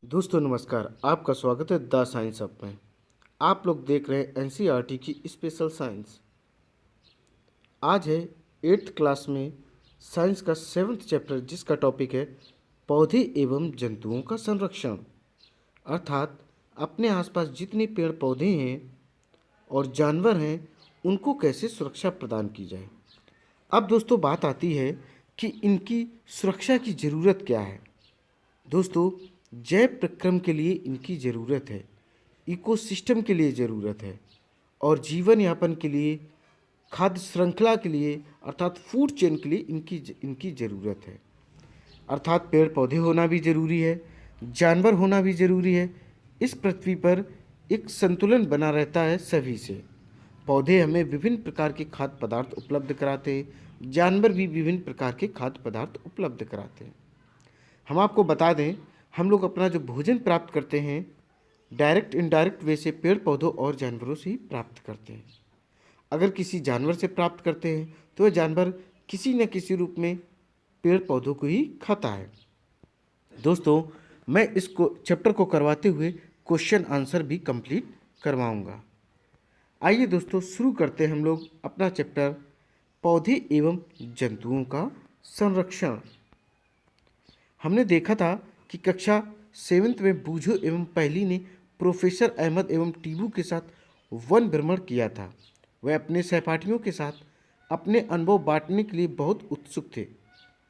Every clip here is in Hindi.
दोस्तों नमस्कार। आपका स्वागत है द साइंस अप में। आप लोग देख रहे हैं एनसीईआरटी की स्पेशल साइंस। आज है 8th क्लास में साइंस का 7th चैप्टर, जिसका टॉपिक है पौधे एवं जंतुओं का संरक्षण। अर्थात अपने आसपास जितने पेड़ पौधे हैं और जानवर हैं उनको कैसे सुरक्षा प्रदान की जाए। अब दोस्तों बात आती है कि इनकी सुरक्षा की ज़रूरत क्या है। दोस्तों, जैव प्रक्रम के लिए इनकी ज़रूरत है, इकोसिस्टम के लिए ज़रूरत है और जीवन यापन के लिए, खाद्य श्रृंखला के लिए अर्थात फूड चेन के लिए इनकी ज़रूरत है। अर्थात पेड़ पौधे होना भी ज़रूरी है, जानवर होना भी ज़रूरी है। इस पृथ्वी पर एक संतुलन बना रहता है सभी से। पौधे हमें विभिन्न प्रकार के खाद्य पदार्थ उपलब्ध कराते हैं, जानवर भी विभिन्न प्रकार के खाद्य पदार्थ उपलब्ध कराते हैं। हम आपको बता दें, हम लोग अपना जो भोजन प्राप्त करते हैं डायरेक्ट इनडायरेक्ट वे से पेड़ पौधों और जानवरों से ही प्राप्त करते हैं। अगर किसी जानवर से प्राप्त करते हैं तो वह जानवर किसी न किसी रूप में पेड़ पौधों को ही खाता है। दोस्तों, मैं इसको चैप्टर को करवाते हुए क्वेश्चन आंसर भी कंप्लीट करवाऊंगा। आइए दोस्तों शुरू करते हैं हम लोग अपना चैप्टर पौधे एवं जंतुओं का संरक्षण। हमने देखा था कि कक्षा 7th में बूझो एवं पहली ने प्रोफेसर अहमद एवं टीबू के साथ वन भ्रमण किया था। वह अपने सहपाठियों के साथ अपने अनुभव बांटने के लिए बहुत उत्सुक थे।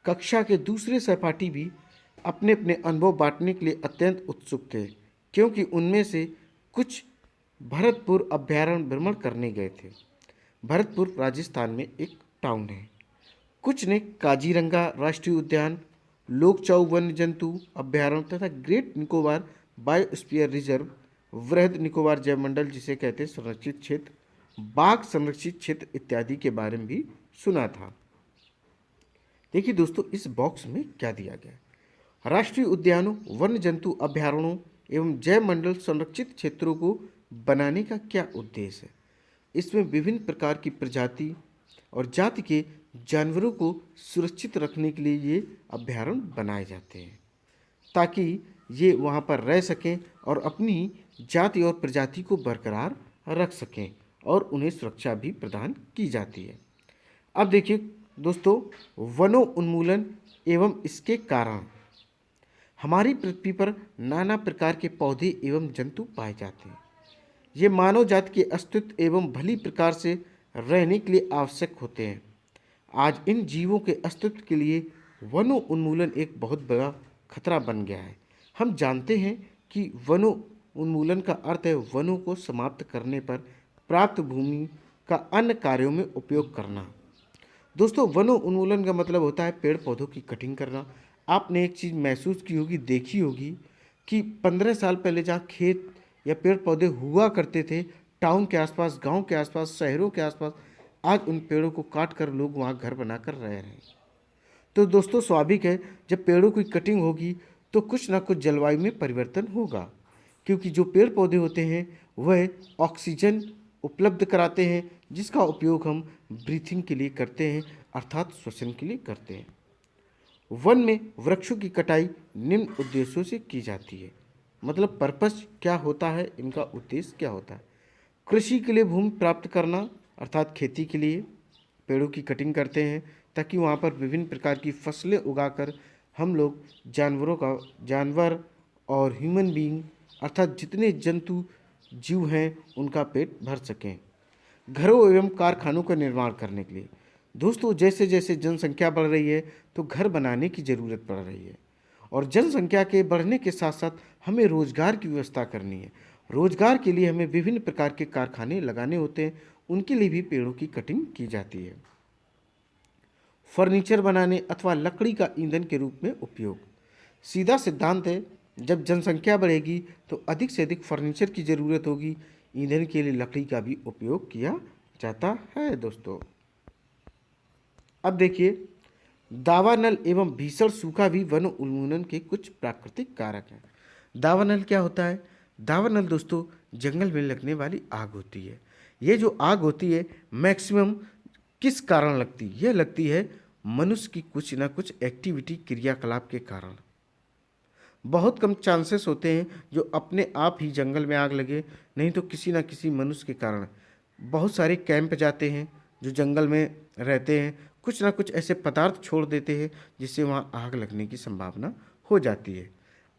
कक्षा के दूसरे सहपाठी भी अपने अपने अनुभव बांटने के लिए अत्यंत उत्सुक थे, क्योंकि उनमें से कुछ भरतपुर अभ्यारण्य भ्रमण करने गए थे। भरतपुर राजस्थान में एक टाउन है। कुछ ने काजीरंगा राष्ट्रीय उद्यान, लोकचाऊ वन्य जंतु अभ्यारण्य तथा ग्रेट निकोबार बायोस्फीयर रिजर्व, वृहद निकोबार जैवमंडल जिसे कहते हैं संरक्षित क्षेत्र, बाघ संरक्षित क्षेत्र इत्यादि के बारे में भी सुना था। देखिए दोस्तों, इस बॉक्स में क्या दिया गया है। राष्ट्रीय उद्यानों, वन्य जंतु अभ्यारण्यों एवं जैवमंडल संरक्षित क्षेत्रों को बनाने का क्या उद्देश्य है। इसमें विभिन्न प्रकार की प्रजाति और जाति के जानवरों को सुरक्षित रखने के लिए ये अभ्यारण्य बनाए जाते हैं, ताकि ये वहाँ पर रह सकें और अपनी जाति और प्रजाति को बरकरार रख सकें और उन्हें सुरक्षा भी प्रदान की जाती है। अब देखिए दोस्तों, वनों उन्मूलन एवं इसके कारण। हमारी पृथ्वी पर नाना प्रकार के पौधे एवं जंतु पाए जाते हैं। ये मानव जाति के अस्तित्व एवं भली प्रकार से रहने के लिए आवश्यक होते हैं। आज इन जीवों के अस्तित्व के लिए वनों उन्मूलन एक बहुत बड़ा खतरा बन गया है। हम जानते हैं कि वनों उन्मूलन का अर्थ है वनों को समाप्त करने पर प्राप्त भूमि का अन्य कार्यों में उपयोग करना। दोस्तों, वनों उन्मूलन का मतलब होता है पेड़ पौधों की कटिंग करना। आपने एक चीज़ महसूस की होगी, देखी होगी कि 15 साल पहले जहाँ खेत या पेड़ पौधे हुआ करते थे, टाउन के आसपास, गांव के आसपास, शहरों के आसपास, आज उन पेड़ों को काट कर लोग वहाँ घर बनाकर रह रहे हैं। तो दोस्तों स्वाभाविक है, जब पेड़ों की कटिंग होगी तो कुछ ना कुछ जलवायु में परिवर्तन होगा, क्योंकि जो पेड़ पौधे होते हैं वह ऑक्सीजन उपलब्ध कराते हैं, जिसका उपयोग हम ब्रीथिंग के लिए करते हैं, अर्थात श्वसन के लिए करते हैं। वन में वृक्षों की कटाई निम्न उद्देश्यों से की जाती है। मतलब पर्पस क्या होता है, इनका उद्देश्य क्या होता है। कृषि के लिए भूमि प्राप्त करना, अर्थात खेती के लिए पेड़ों की कटिंग करते हैं, ताकि वहाँ पर विभिन्न प्रकार की फसलें उगाकर हम लोग जानवर और ह्यूमन बीइंग अर्थात जितने जंतु जीव हैं उनका पेट भर सकें। घरों एवं कारखानों का निर्माण करने के लिए। दोस्तों, जैसे जैसे जनसंख्या बढ़ रही है तो घर बनाने की ज़रूरत पड़ रही है, और जनसंख्या के बढ़ने के साथ साथ हमें रोजगार की व्यवस्था करनी है। रोजगार के लिए हमें विभिन्न प्रकार के कारखाने लगाने होते हैं, उनके लिए भी पेड़ों की कटिंग की जाती है। फर्नीचर बनाने अथवा लकड़ी का ईंधन के रूप में उपयोग। सीधा सिद्धांत है, जब जनसंख्या बढ़ेगी तो अधिक से अधिक फर्नीचर की ज़रूरत होगी, ईंधन के लिए लकड़ी का भी उपयोग किया जाता है। दोस्तों, अब देखिए, दावानल एवं भीषण सूखा भी वन उन्मूलन के कुछ प्राकृतिक कारक हैं। दावानल क्या होता है। दावानल दोस्तों जंगल में लगने वाली आग होती है। ये जो आग होती है मैक्सिमम किस कारण लगती है, यह लगती है मनुष्य की कुछ ना कुछ एक्टिविटी क्रियाकलाप के कारण। बहुत कम चांसेस होते हैं जो अपने आप ही जंगल में आग लगे, नहीं तो किसी न किसी मनुष्य के कारण। बहुत सारे कैंप जाते हैं जो जंगल में रहते हैं, कुछ ना कुछ ऐसे पदार्थ छोड़ देते हैं जिससे वहाँ आग लगने की संभावना हो जाती है।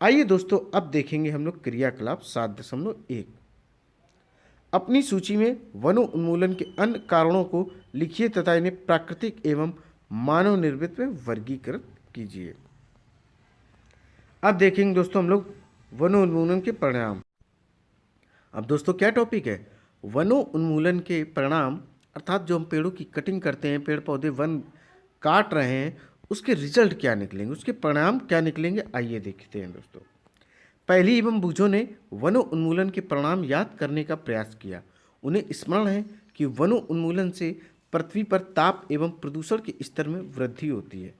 आइए दोस्तों, अब देखेंगे हम लोग क्रियाकलाप 7.1। अपनी सूची में वनों उन्मूलन के अन्य कारणों को लिखिए तथा इन्हें प्राकृतिक एवं मानव निर्मित में वर्गीकृत कीजिए। अब देखेंगे दोस्तों हम लोग वनों उन्मूलन के परिणाम। अब दोस्तों क्या टॉपिक है? वनों उन्मूलन के परिणाम, अर्थात जो हम पेड़ों की कटिंग करते हैं, पेड़ पौधे वन काट रहे हैं, उसके रिजल्ट क्या निकलेंगे, उसके परिणाम क्या निकलेंगे, आइए देखते हैं दोस्तों। पहली एवं बूझों ने वनों उन्मूलन के परिणाम याद करने का प्रयास किया। उन्हें स्मरण है कि वनों उन्मूलन से पृथ्वी पर ताप एवं प्रदूषण के स्तर में वृद्धि होती है।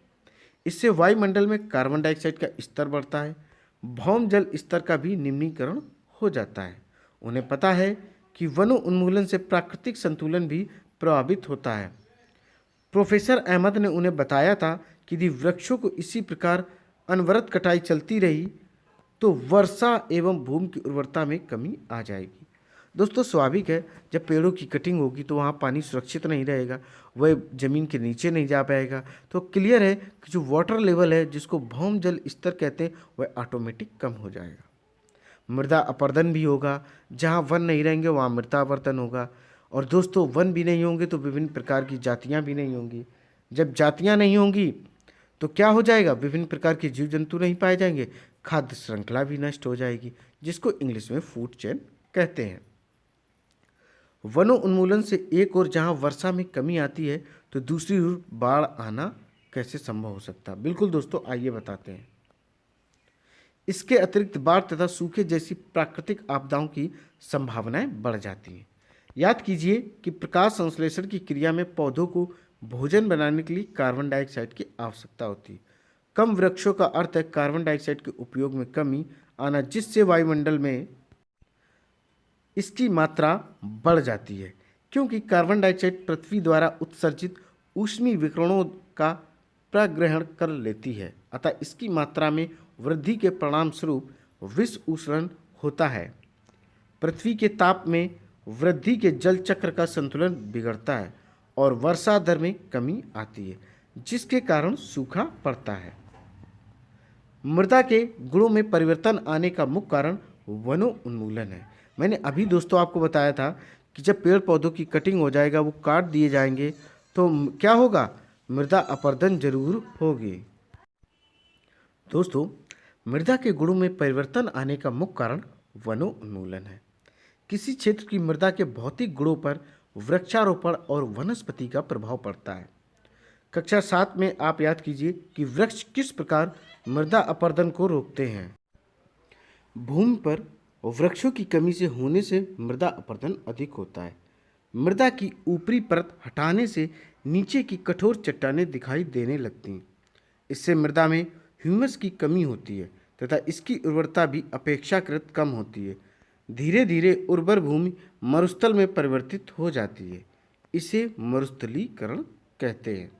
इससे वायुमंडल में कार्बन डाइऑक्साइड का स्तर बढ़ता है, भौम जल स्तर का भी निम्नीकरण हो जाता है। उन्हें पता है कि वनों उन्मूलन से प्राकृतिक संतुलन भी प्रभावित होता है। प्रोफेसर अहमद ने उन्हें बताया था कि यदि वृक्षों को इसी प्रकार अनवरत कटाई चलती रही तो वर्षा एवं भूमि की उर्वरता में कमी आ जाएगी। दोस्तों स्वाभाविक है, जब पेड़ों की कटिंग होगी तो वहाँ पानी सुरक्षित नहीं रहेगा, वह ज़मीन के नीचे नहीं जा पाएगा। तो क्लियर है कि जो वाटर लेवल है, जिसको भौम जल स्तर कहते हैं, वह ऑटोमेटिक कम हो जाएगा। मृदा अपरदन भी होगा, जहाँ वन नहीं रहेंगे वहाँ मृदा अपरदन होगा। और दोस्तों वन भी नहीं होंगे तो विभिन्न प्रकार की जातियाँ भी नहीं होंगी। जब जातियाँ नहीं होंगी तो क्या हो जाएगा? विभिन्न प्रकार के जीव जंतु नहीं पाए जाएंगे, खाद्य श्रृंखला भी नष्ट हो जाएगी, जिसको इंग्लिश में फूड चेन कहते हैं। वनों उन्मूलन से एक और जहाँ वर्षा में कमी आती है तो दूसरी ओर बाढ़ आना कैसे संभव हो सकता है? बिल्कुल दोस्तों, आइए बताते हैं। इसके अतिरिक्त बाढ़ तथा सूखे जैसी प्राकृतिक आपदाओं की संभावनाएं बढ़ जाती हैं। याद कीजिए कि प्रकाश संश्लेषण की क्रिया में पौधों को भोजन बनाने के लिए कार्बन डाइऑक्साइड की आवश्यकता होती है। कम वृक्षों का अर्थ है कार्बन डाइऑक्साइड के उपयोग में कमी आना, जिससे वायुमंडल में इसकी मात्रा बढ़ जाती है, क्योंकि कार्बन डाइऑक्साइड पृथ्वी द्वारा उत्सर्जित ऊष्मीय विकिरणों का प्रग्रहण कर लेती है। अतः इसकी मात्रा में वृद्धि के परिणाम स्वरूप विषउष्णन होता है। पृथ्वी के ताप में वृद्धि के जल चक्र का संतुलन बिगड़ता है और वर्षा दर में कमी आती है, जिसके कारण सूखा पड़ता है। मृदा के गुणों में परिवर्तन आने का मुख्य कारण वनों उन्मूलन है। मैंने अभी दोस्तों आपको बताया था कि जब पेड़ पौधों की कटिंग हो जाएगा, वो काट दिए जाएंगे, तो क्या होगा? मृदा अपरदन जरूर होगी। दोस्तों मृदा के गुणों में परिवर्तन आने का मुख्य कारण वनों उन्मूलन है। किसी क्षेत्र की मृदा के भौतिक गुणों पर वृक्षारोपण और वनस्पति का प्रभाव पड़ता है। कक्षा 7 में आप याद कीजिए कि वृक्ष किस प्रकार मृदा अपरदन को रोकते हैं। भूमि पर वृक्षों की कमी से होने से मृदा अपरदन अधिक होता है। मृदा की ऊपरी परत हटाने से नीचे की कठोर चट्टानें दिखाई देने लगती हैं। इससे मृदा में ह्यूमस की कमी होती है तथा इसकी उर्वरता भी अपेक्षाकृत कम होती है। धीरे धीरे उर्वर भूमि मरुस्थल में परिवर्तित हो जाती है। इसे मरुस्थलीकरण कहते हैं।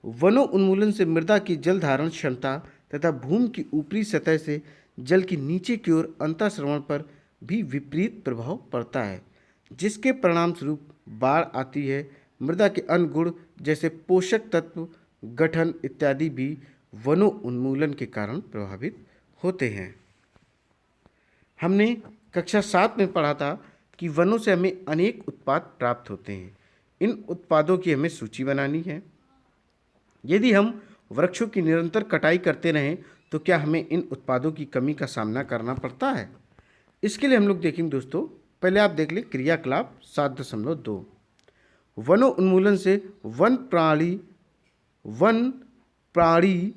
वनों उन्मूलन से मृदा की जल धारण क्षमता तथा भूमि की ऊपरी सतह से जल की नीचे की ओर अंतःस्रवण पर भी विपरीत प्रभाव पड़ता है, जिसके परिणाम स्वरूप बाढ़ आती है। मृदा के अन्य गुण जैसे पोषक तत्व गठन इत्यादि भी वनों उन्मूलन के कारण प्रभावित होते हैं। हमने कक्षा 7 में पढ़ा था कि वनों से हमें अनेक उत्पाद प्राप्त होते हैं। इन उत्पादों की हमें सूची बनानी है। यदि हम वृक्षों की निरंतर कटाई करते रहें तो क्या हमें इन उत्पादों की कमी का सामना करना पड़ता है? इसके लिए हम लोग देखेंगे दोस्तों, पहले आप देख लें क्रियाकलाप 7.2। वनों उन्मूलन से वन प्राणी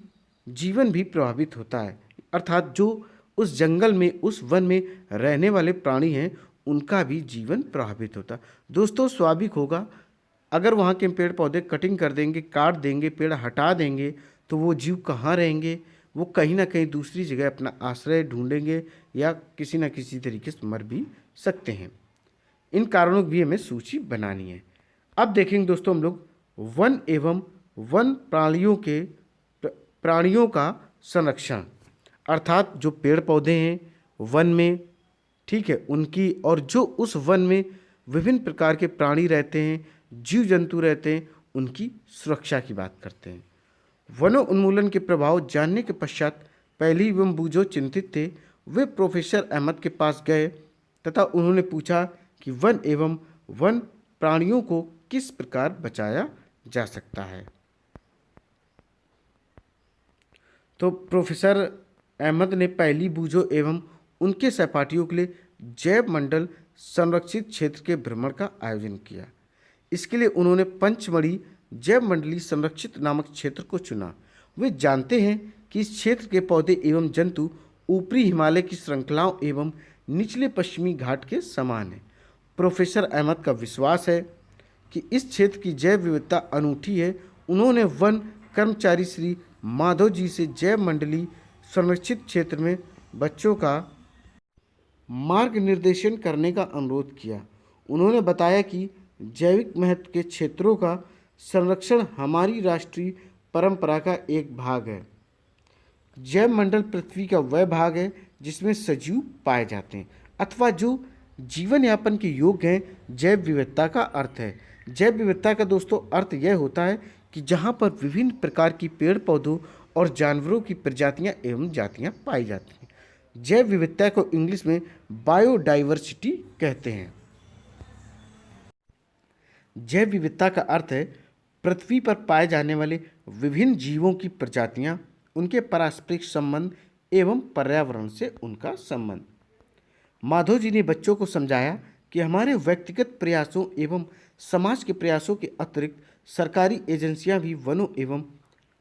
जीवन भी प्रभावित होता है, अर्थात जो उस जंगल में उस वन में रहने वाले प्राणी हैं उनका भी जीवन प्रभावित होता है। दोस्तों स्वाभाविक होगा, अगर वहाँ के पेड़ पौधे कटिंग कर देंगे, काट देंगे, पेड़ हटा देंगे, तो वो जीव कहाँ रहेंगे? वो कहीं ना कहीं दूसरी जगह अपना आश्रय ढूंढेंगे या किसी न किसी तरीके से मर भी सकते हैं। इन कारणों की भी हमें सूची बनानी है। अब देखेंगे दोस्तों हम लोग वन एवं वन प्राणियों का संरक्षण। अर्थात जो पेड़ पौधे हैं वन में, ठीक है, उनकी, और जो उस वन में विभिन्न प्रकार के प्राणी रहते हैं, जीव जंतु रहते हैं, उनकी सुरक्षा की बात करते हैं। वनों उन्मूलन के प्रभाव जानने के पश्चात पहली एवं बूझो चिंतित थे, वे प्रोफेसर अहमद के पास गए तथा उन्होंने पूछा कि वन एवं वन प्राणियों को किस प्रकार बचाया जा सकता है। तो प्रोफेसर अहमद ने पहली बूझो एवं उनके सहपाठियों के लिए जैव मंडल संरक्षित क्षेत्र के भ्रमण का आयोजन किया। इसके लिए उन्होंने पंचमढ़ी जैव मंडलीय संरक्षित नामक क्षेत्र को चुना। वे जानते हैं कि इस क्षेत्र के पौधे एवं जंतु ऊपरी हिमालय की श्रृंखलाओं एवं निचले पश्चिमी घाट के समान हैं। प्रोफेसर अहमद का विश्वास है कि इस क्षेत्र की जैव विविधता अनूठी है। उन्होंने वन कर्मचारी श्री माधव जी से जैव मंडलीय संरक्षित क्षेत्र में बच्चों का मार्ग निर्देशन करने का अनुरोध किया। उन्होंने बताया कि जैविक महत्व के क्षेत्रों का संरक्षण हमारी राष्ट्रीय परंपरा का एक भाग है। जैव मंडल पृथ्वी का वह भाग है जिसमें सजीव पाए जाते हैं अथवा जो जीवन यापन के योग्य हैं। जैव विविधता का अर्थ है, जैव विविधता का दोस्तों अर्थ यह होता है कि जहाँ पर विभिन्न प्रकार की पेड़ पौधों और जानवरों की प्रजातियाँ एवं जातियाँ पाई जाती हैं। जैव विविधता को इंग्लिश में बायोडाइवर्सिटी कहते हैं। जैव विविधता का अर्थ है पृथ्वी पर पाए जाने वाले विभिन्न जीवों की प्रजातियां, उनके पारस्परिक संबंध एवं पर्यावरण से उनका संबंध। माधव जी ने बच्चों को समझाया कि हमारे व्यक्तिगत प्रयासों एवं समाज के प्रयासों के अतिरिक्त सरकारी एजेंसियां भी वनों एवं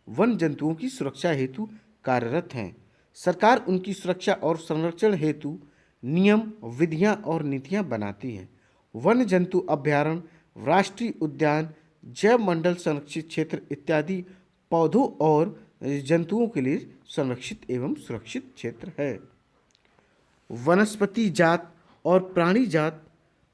वन जंतुओं की सुरक्षा हेतु कार्यरत हैं। सरकार उनकी सुरक्षा और संरक्षण हेतु नियम, विधियां और नीतियां बनाती है। वन जंतु अभयारण्य, राष्ट्रीय उद्यान, जैव मंडल संरक्षित क्षेत्र इत्यादि पौधों और जंतुओं के लिए संरक्षित एवं सुरक्षित क्षेत्र है। वनस्पति जात और प्राणी जात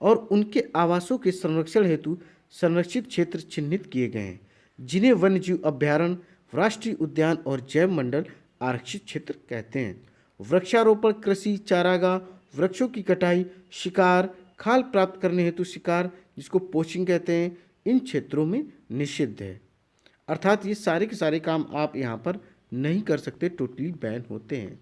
और उनके आवासों के संरक्षण हेतु संरक्षित क्षेत्र चिन्हित किए गए हैं, जिन्हें वन्यजीव अभयारण्य, राष्ट्रीय उद्यान और जैव मंडल आरक्षित क्षेत्र कहते हैं। वृक्षारोपण, कृषि, चारागाह, वृक्षों की कटाई, शिकार, खाल प्राप्त करने हेतु शिकार, जिसको पोचिंग कहते हैं, इन क्षेत्रों में निषिद्ध है। अर्थात ये सारे के सारे काम आप यहाँ पर नहीं कर सकते, टोटली बैन होते हैं।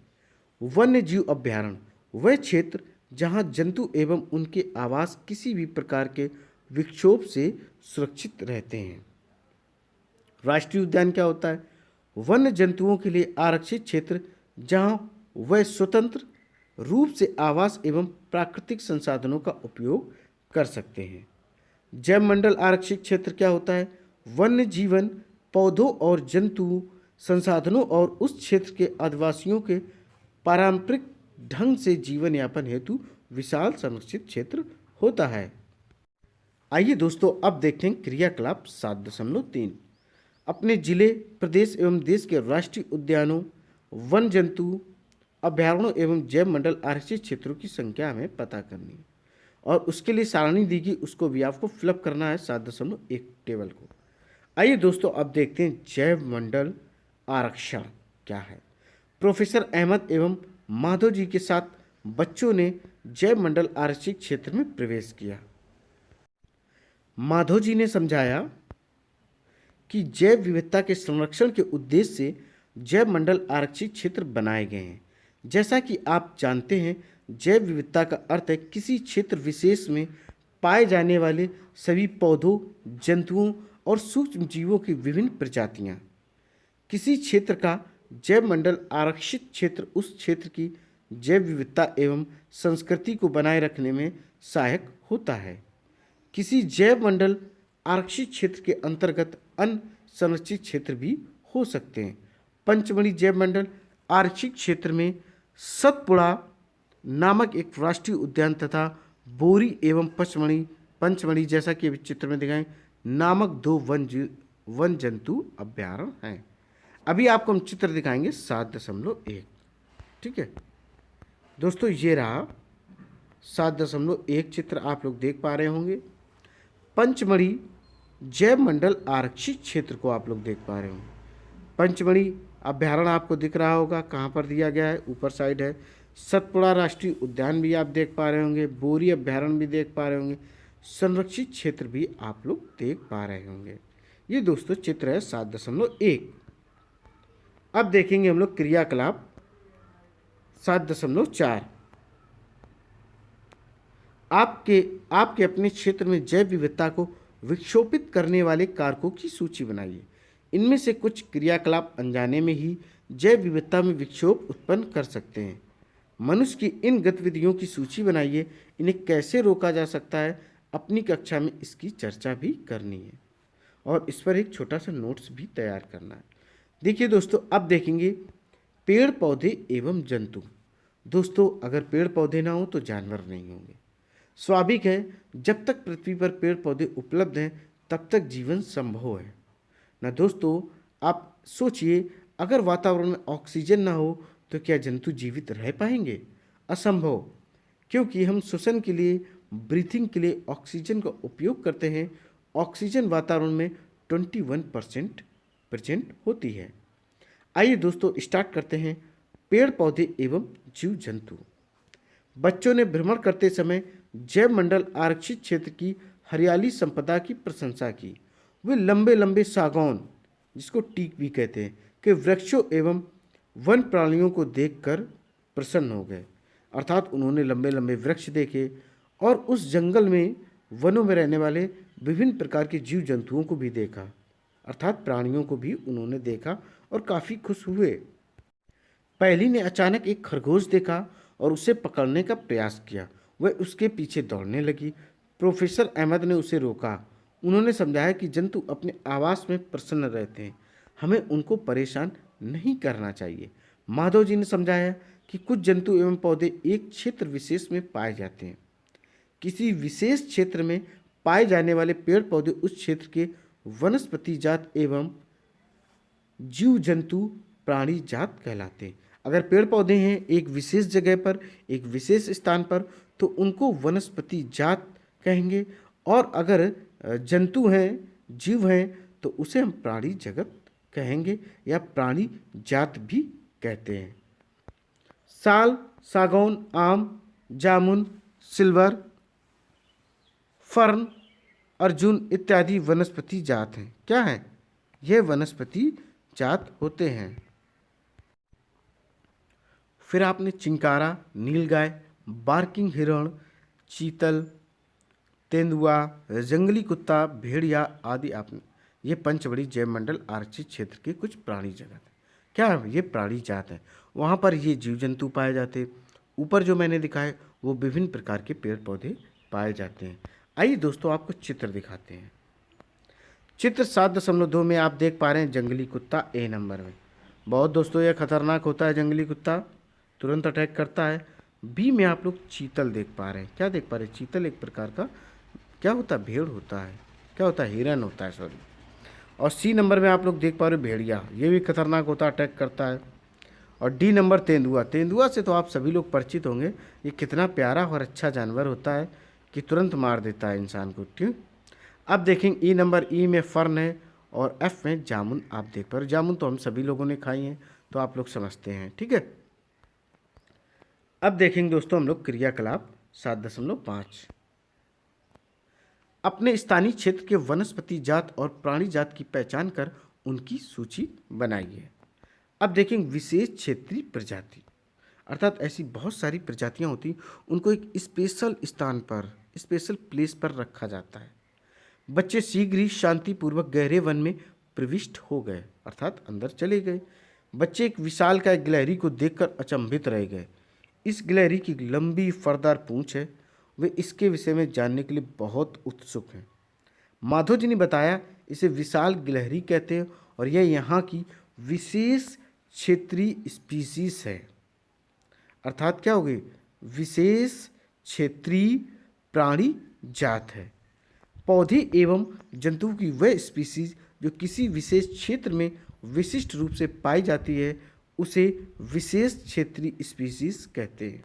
वन्य जीव अभयारण्य वह क्षेत्र जहाँ जंतु एवं उनके आवास किसी भी प्रकार के विक्षोभ से सुरक्षित रहते हैं। राष्ट्रीय उद्यान क्या होता है? वन्य जंतुओं के लिए आरक्षित क्षेत्र जहाँ वह स्वतंत्र रूप से आवास एवं प्राकृतिक संसाधनों का उपयोग कर सकते हैं। जैव मंडल आरक्षित क्षेत्र क्या होता है? वन्य जीवन, पौधों और जंतु संसाधनों और उस क्षेत्र के आदिवासियों के पारंपरिक ढंग से जीवन यापन हेतु विशाल संरक्षित क्षेत्र होता है। आइए दोस्तों अब देखते हैं क्रियाकलाप 7.3। अपने जिले, प्रदेश एवं देश के राष्ट्रीय उद्यानों, वन जंतु अभयारण्यों एवं जैव मंडल आरक्षित क्षेत्रों की संख्या हमें पता करनी है और उसके लिए सारणी दी गई, उसको भी आपको फिलअप करना है 7.1 टेबल को। आइए दोस्तों अब देखते हैं जैव मंडल आरक्षण क्या है। प्रोफेसर अहमद एवं माधव जी के साथ बच्चों ने जैव मंडल आरक्षित क्षेत्र में प्रवेश किया। माधव जी ने समझाया कि जैव विविधता के संरक्षण के उद्देश्य से जैव मंडल आरक्षित क्षेत्र बनाए गए हैं। जैसा कि आप जानते हैं, जैव विविधता का अर्थ है किसी क्षेत्र विशेष में पाए जाने वाले सभी पौधों, जंतुओं और सूक्ष्म जीवों की विभिन्न प्रजातियां। किसी क्षेत्र का जैव मंडल आरक्षित क्षेत्र उस क्षेत्र की जैव विविधता एवं संस्कृति को बनाए रखने में सहायक होता है। किसी जैव मंडल आरक्षित क्षेत्र के अंतर्गत अन्य संरक्षित क्षेत्र भी हो सकते हैं। पंचमढ़ी जैव मंडल आरक्षित क्षेत्र में सतपुड़ा नामक एक राष्ट्रीय उद्यान तथा बोरी एवं पंचमढ़ी जैसा कि चित्र में दिखाएं नामक 2 वन जंतु अभयारण्य हैं। अभी आपको हम चित्र दिखाएंगे 7.1। ठीक है दोस्तों, ये रहा 7.1 चित्र आप लोग देख पा रहे होंगे। पंचमढ़ी जैव मंडल आरक्षित क्षेत्र को आप लोग देख पा रहे होंगे। पंचमढ़ी अभ्यारण्य आपको दिख रहा होगा, कहाँ पर दिया गया है, ऊपर साइड है। सतपुड़ा राष्ट्रीय उद्यान भी आप देख पा रहे होंगे, बोरी अभ्यारण्य भी देख पा रहे होंगे, संरक्षित क्षेत्र भी आप लोग देख पा रहे होंगे। ये दोस्तों चित्र है 7.1। अब देखेंगे हम लोग क्रियाकलाप 7.4। आपके आपके अपने क्षेत्र में जैव विविधता को विक्षोभित करने वाले कारकों की सूची बनाइए। इनमें से कुछ क्रियाकलाप अनजाने में ही जैव विविधता में विक्षोभ उत्पन्न कर सकते हैं। मनुष्य की इन गतिविधियों की सूची बनाइए, इन्हें कैसे रोका जा सकता है, अपनी कक्षा में इसकी चर्चा भी करनी है और इस पर एक छोटा सा नोट्स भी तैयार करना है। देखिए दोस्तों, अब देखेंगे पेड़ पौधे एवं जंतु। दोस्तों, अगर पेड़ पौधे ना हो तो जानवर नहीं होंगे। स्वाभाविक है, जब तक पृथ्वी पर पेड़ पौधे उपलब्ध हैं तब तक जीवन संभव है ना। दोस्तों, आप सोचिए, अगर वातावरण में ऑक्सीजन ना हो तो क्या जंतु जीवित रह पाएंगे? असंभव, क्योंकि हम श्वसन के लिए, ब्रीथिंग के लिए ऑक्सीजन का उपयोग करते हैं। ऑक्सीजन वातावरण में 21% प्रेजेंट होती है। आइए दोस्तों स्टार्ट करते हैं। पेड़ पौधे एवं जीव जंतु। बच्चों ने भ्रमण करते समय जैव मंडल आरक्षित क्षेत्र की हरियाली संपदा की प्रशंसा की। वे लंबे लंबे सागौन, जिसको टीक भी कहते हैं, के वृक्षों एवं वन प्राणियों को देखकर प्रसन्न हो गए। अर्थात उन्होंने लंबे लंबे वृक्ष देखे और उस जंगल में, वनों में रहने वाले विभिन्न प्रकार के जीव जंतुओं को भी देखा, अर्थात प्राणियों को भी उन्होंने देखा और काफ़ी खुश हुए। पहली ने अचानक एक खरगोश देखा और उसे पकड़ने का प्रयास किया। वह उसके पीछे दौड़ने लगी। प्रोफेसर अहमद ने उसे रोका। उन्होंने समझाया कि जंतु अपने आवास में प्रसन्न रहते हैं, हमें उनको परेशान नहीं करना चाहिए। माधव जी ने समझाया कि कुछ जंतु एवं पौधे एक क्षेत्र विशेष में पाए जाते हैं। किसी विशेष क्षेत्र में पाए जाने वाले पेड़ पौधे उस क्षेत्र के वनस्पति जात एवं जीव जंतु प्राणी जात कहलाते हैं। अगर पेड़ पौधे हैं एक विशेष जगह पर, एक विशेष स्थान पर, तो उनको वनस्पति जात कहेंगे, और अगर जंतु हैं, जीव हैं, तो उसे हम प्राणी जगत कहेंगे या प्राणी जात भी कहते हैं। साल, सागौन, आम, जामुन, सिल्वर, फर्न, अर्जुन इत्यादि वनस्पति जात हैं। क्या है? यह वनस्पति जात होते हैं। फिर आपने चिंकारा, नीलगाय, बार्किंग हिरण, चीतल, तेंदुआ, जंगली कुत्ता, भेड़िया आदि आपने, ये पंचवड़ी जैव मंडल आरक्षित क्षेत्र के कुछ प्राणी जगत हैं। क्या है? ये प्राणी जात है। वहाँ पर ये जीव जंतु पाए जाते। ऊपर जो मैंने दिखाए वो विभिन्न प्रकार के पेड़ पौधे पाए जाते हैं। आइए दोस्तों आपको चित्र दिखाते हैं। चित्र 7.2 में आप देख पा रहे हैं जंगली कुत्ता ए नंबर में। बहुत दोस्तों यह खतरनाक होता है, जंगली कुत्ता तुरंत अटैक करता है। बी में आप लोग चीतल देख पा रहे हैं। क्या देख पा रहे हैं? चीतल एक प्रकार का क्या होता है? भेड़ होता है। क्या होता है? हिरन होता है, सॉरी। और सी नंबर में आप लोग देख पा रहे हो भेड़िया, ये भी खतरनाक होता है, अटैक करता है। और डी नंबर तेंदुआ। तेंदुआ से तो आप सभी लोग परिचित होंगे, ये कितना प्यारा और अच्छा जानवर होता है कि तुरंत मार देता है इंसान को। क्यों? अब देखेंगे ई नंबर, ई में फर्न है और एफ में जामुन आप देख पा रहे हो। जामुन तो हम सभी लोगों ने खाई हैं, तो आप लोग समझते हैं, ठीक है। अब देखेंगे दोस्तों हम लोग क्रियाकलाप 7.5। अपने स्थानीय क्षेत्र के वनस्पति जात और प्राणी जात की पहचान कर उनकी सूची बनाइए। अब देखेंगे विशेष क्षेत्रीय प्रजाति, अर्थात ऐसी बहुत सारी प्रजातियां होती, उनको एक स्पेशल स्थान पर, स्पेशल प्लेस पर रखा जाता है। बच्चे शीघ्र ही शांतिपूर्वक गहरे वन में प्रविष्ट हो गए, अर्थात अंदर चले गए। बच्चे एक विशालकाय गिलहरी को देखकर अचंभित रह गए। इस गिलहरी की लंबी फरदार पूंछ है, वे इसके विषय में जानने के लिए बहुत उत्सुक हैं। माधव जी ने बताया इसे विशाल गिलहरी कहते हैं और यह यहाँ की विशेष क्षेत्रीय स्पीसीज है। अर्थात क्या हो गई? विशेष क्षेत्रीय प्राणी जात है। पौधे एवं जंतुओं की वह स्पीसीज जो किसी विशेष क्षेत्र में विशिष्ट रूप से पाई जाती है उसे विशेष क्षेत्रीय स्पीसीज कहते हैं।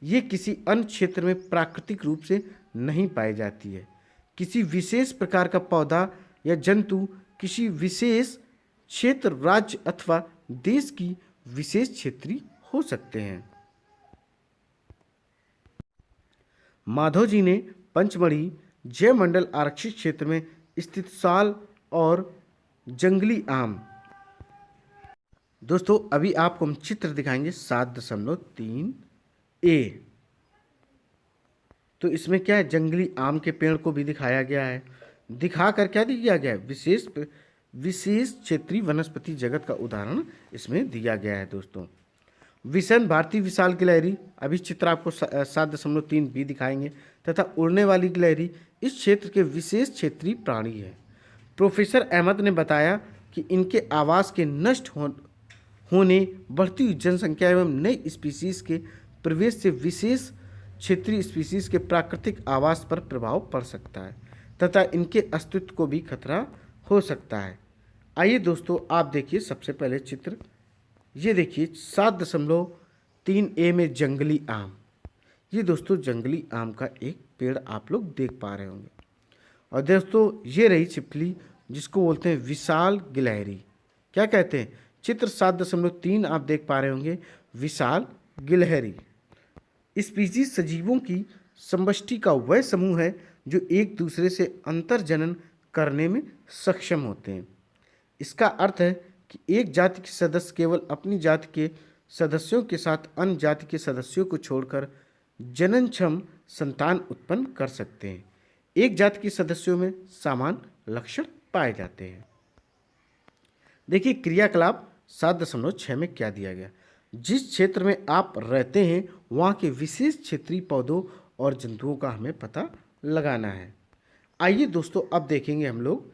ये किसी अन्य क्षेत्र में प्राकृतिक रूप से नहीं पाई जाती है। किसी विशेष प्रकार का पौधा या जंतु किसी विशेष क्षेत्र, राज्य अथवा देश की विशेष क्षेत्रीय हो सकते हैं। माधव जी ने पंचमढ़ी जयमंडल आरक्षित क्षेत्र में स्थित साल और जंगली आम। दोस्तों अभी आपको हम चित्र दिखाएंगे 7.3A। तो इसमें क्या है, जंगली आम के पेड़ को भी दिखाया गया है। दिखाकर क्या दिया गया है, विशेष क्षेत्रीय वनस्पति जगत का उदाहरण इसमें दिया गया है। दोस्तों विषम भारतीय विशाल गिलहरी, अभी चित्र आपको 7.3B दिखाएंगे, तथा उड़ने वाली गिलहरी इस क्षेत्र के विशेष क्षेत्रीय प्राणी है। प्रोफेसर अहमद ने बताया कि इनके आवास के नष्ट होने, बढ़ती हुई जनसंख्या एवं नई स्पीसीज के प्रवेश से विशेष क्षेत्रीय स्पीसीज के प्राकृतिक आवास पर प्रभाव पड़ सकता है तथा इनके अस्तित्व को भी खतरा हो सकता है। आइए दोस्तों आप देखिए सबसे पहले चित्र, ये देखिए 7.3A में जंगली आम। ये दोस्तों जंगली आम का एक पेड़ आप लोग देख पा रहे होंगे। और दोस्तों ये रही छिपकली, जिसको बोलते हैं विशाल गिलहरी। क्या कहते हैं, चित्र 7.3 आप देख पा रहे होंगे, विशाल गिलहरी। स्पीसीज सजीवों की समष्टि का वह समूह है जो एक दूसरे से अंतर्जनन करने में सक्षम होते हैं। इसका अर्थ है कि एक जाति के सदस्य केवल अपनी जाति के सदस्यों के साथ अन्य जाति के सदस्यों को छोड़कर जननक्षम संतान उत्पन्न कर सकते हैं। एक जाति के सदस्यों में समान लक्षण पाए जाते हैं। देखिए क्रियाकलाप 7.6 में क्या दिया गया, जिस क्षेत्र में आप रहते हैं वहाँ के विशेष क्षेत्रीय पौधों और जंतुओं का हमें पता लगाना है। आइए दोस्तों अब देखेंगे हम लोग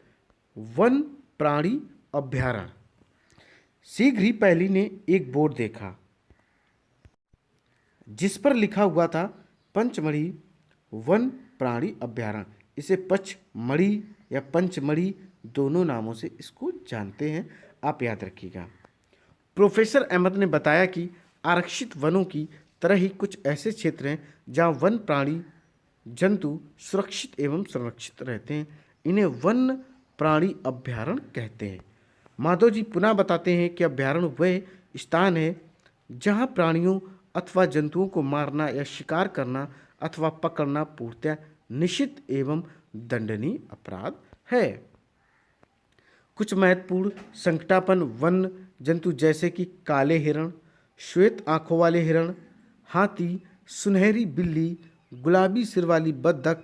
वन प्राणी अभयारण्य। शीघ्र ही पहली ने एक बोर्ड देखा जिस पर लिखा हुआ था पंचमढ़ी वन प्राणी अभयारण्य। इसे पचमढ़ी या पंचमढ़ी दोनों नामों से इसको जानते हैं, आप याद रखिएगा। प्रोफेसर अहमद ने बताया कि आरक्षित वनों की तरह ही कुछ ऐसे क्षेत्र हैं जहां वन प्राणी जंतु सुरक्षित एवं संरक्षित रहते हैं। इन्हें वन प्राणी अभयारण्य कहते हैं। माधव जी पुनः बताते हैं कि अभयारण्य वह स्थान है जहां प्राणियों अथवा जंतुओं को मारना या शिकार करना अथवा पकड़ना पूर्णतः निषिद्ध एवं दंडनीय अपराध है। कुछ महत्वपूर्ण संकटापन्न वन जंतु जैसे कि काले हिरण, श्वेत आंखों वाले हिरण, हाथी, सुनहरी बिल्ली, गुलाबी सिर वाली बत्तख,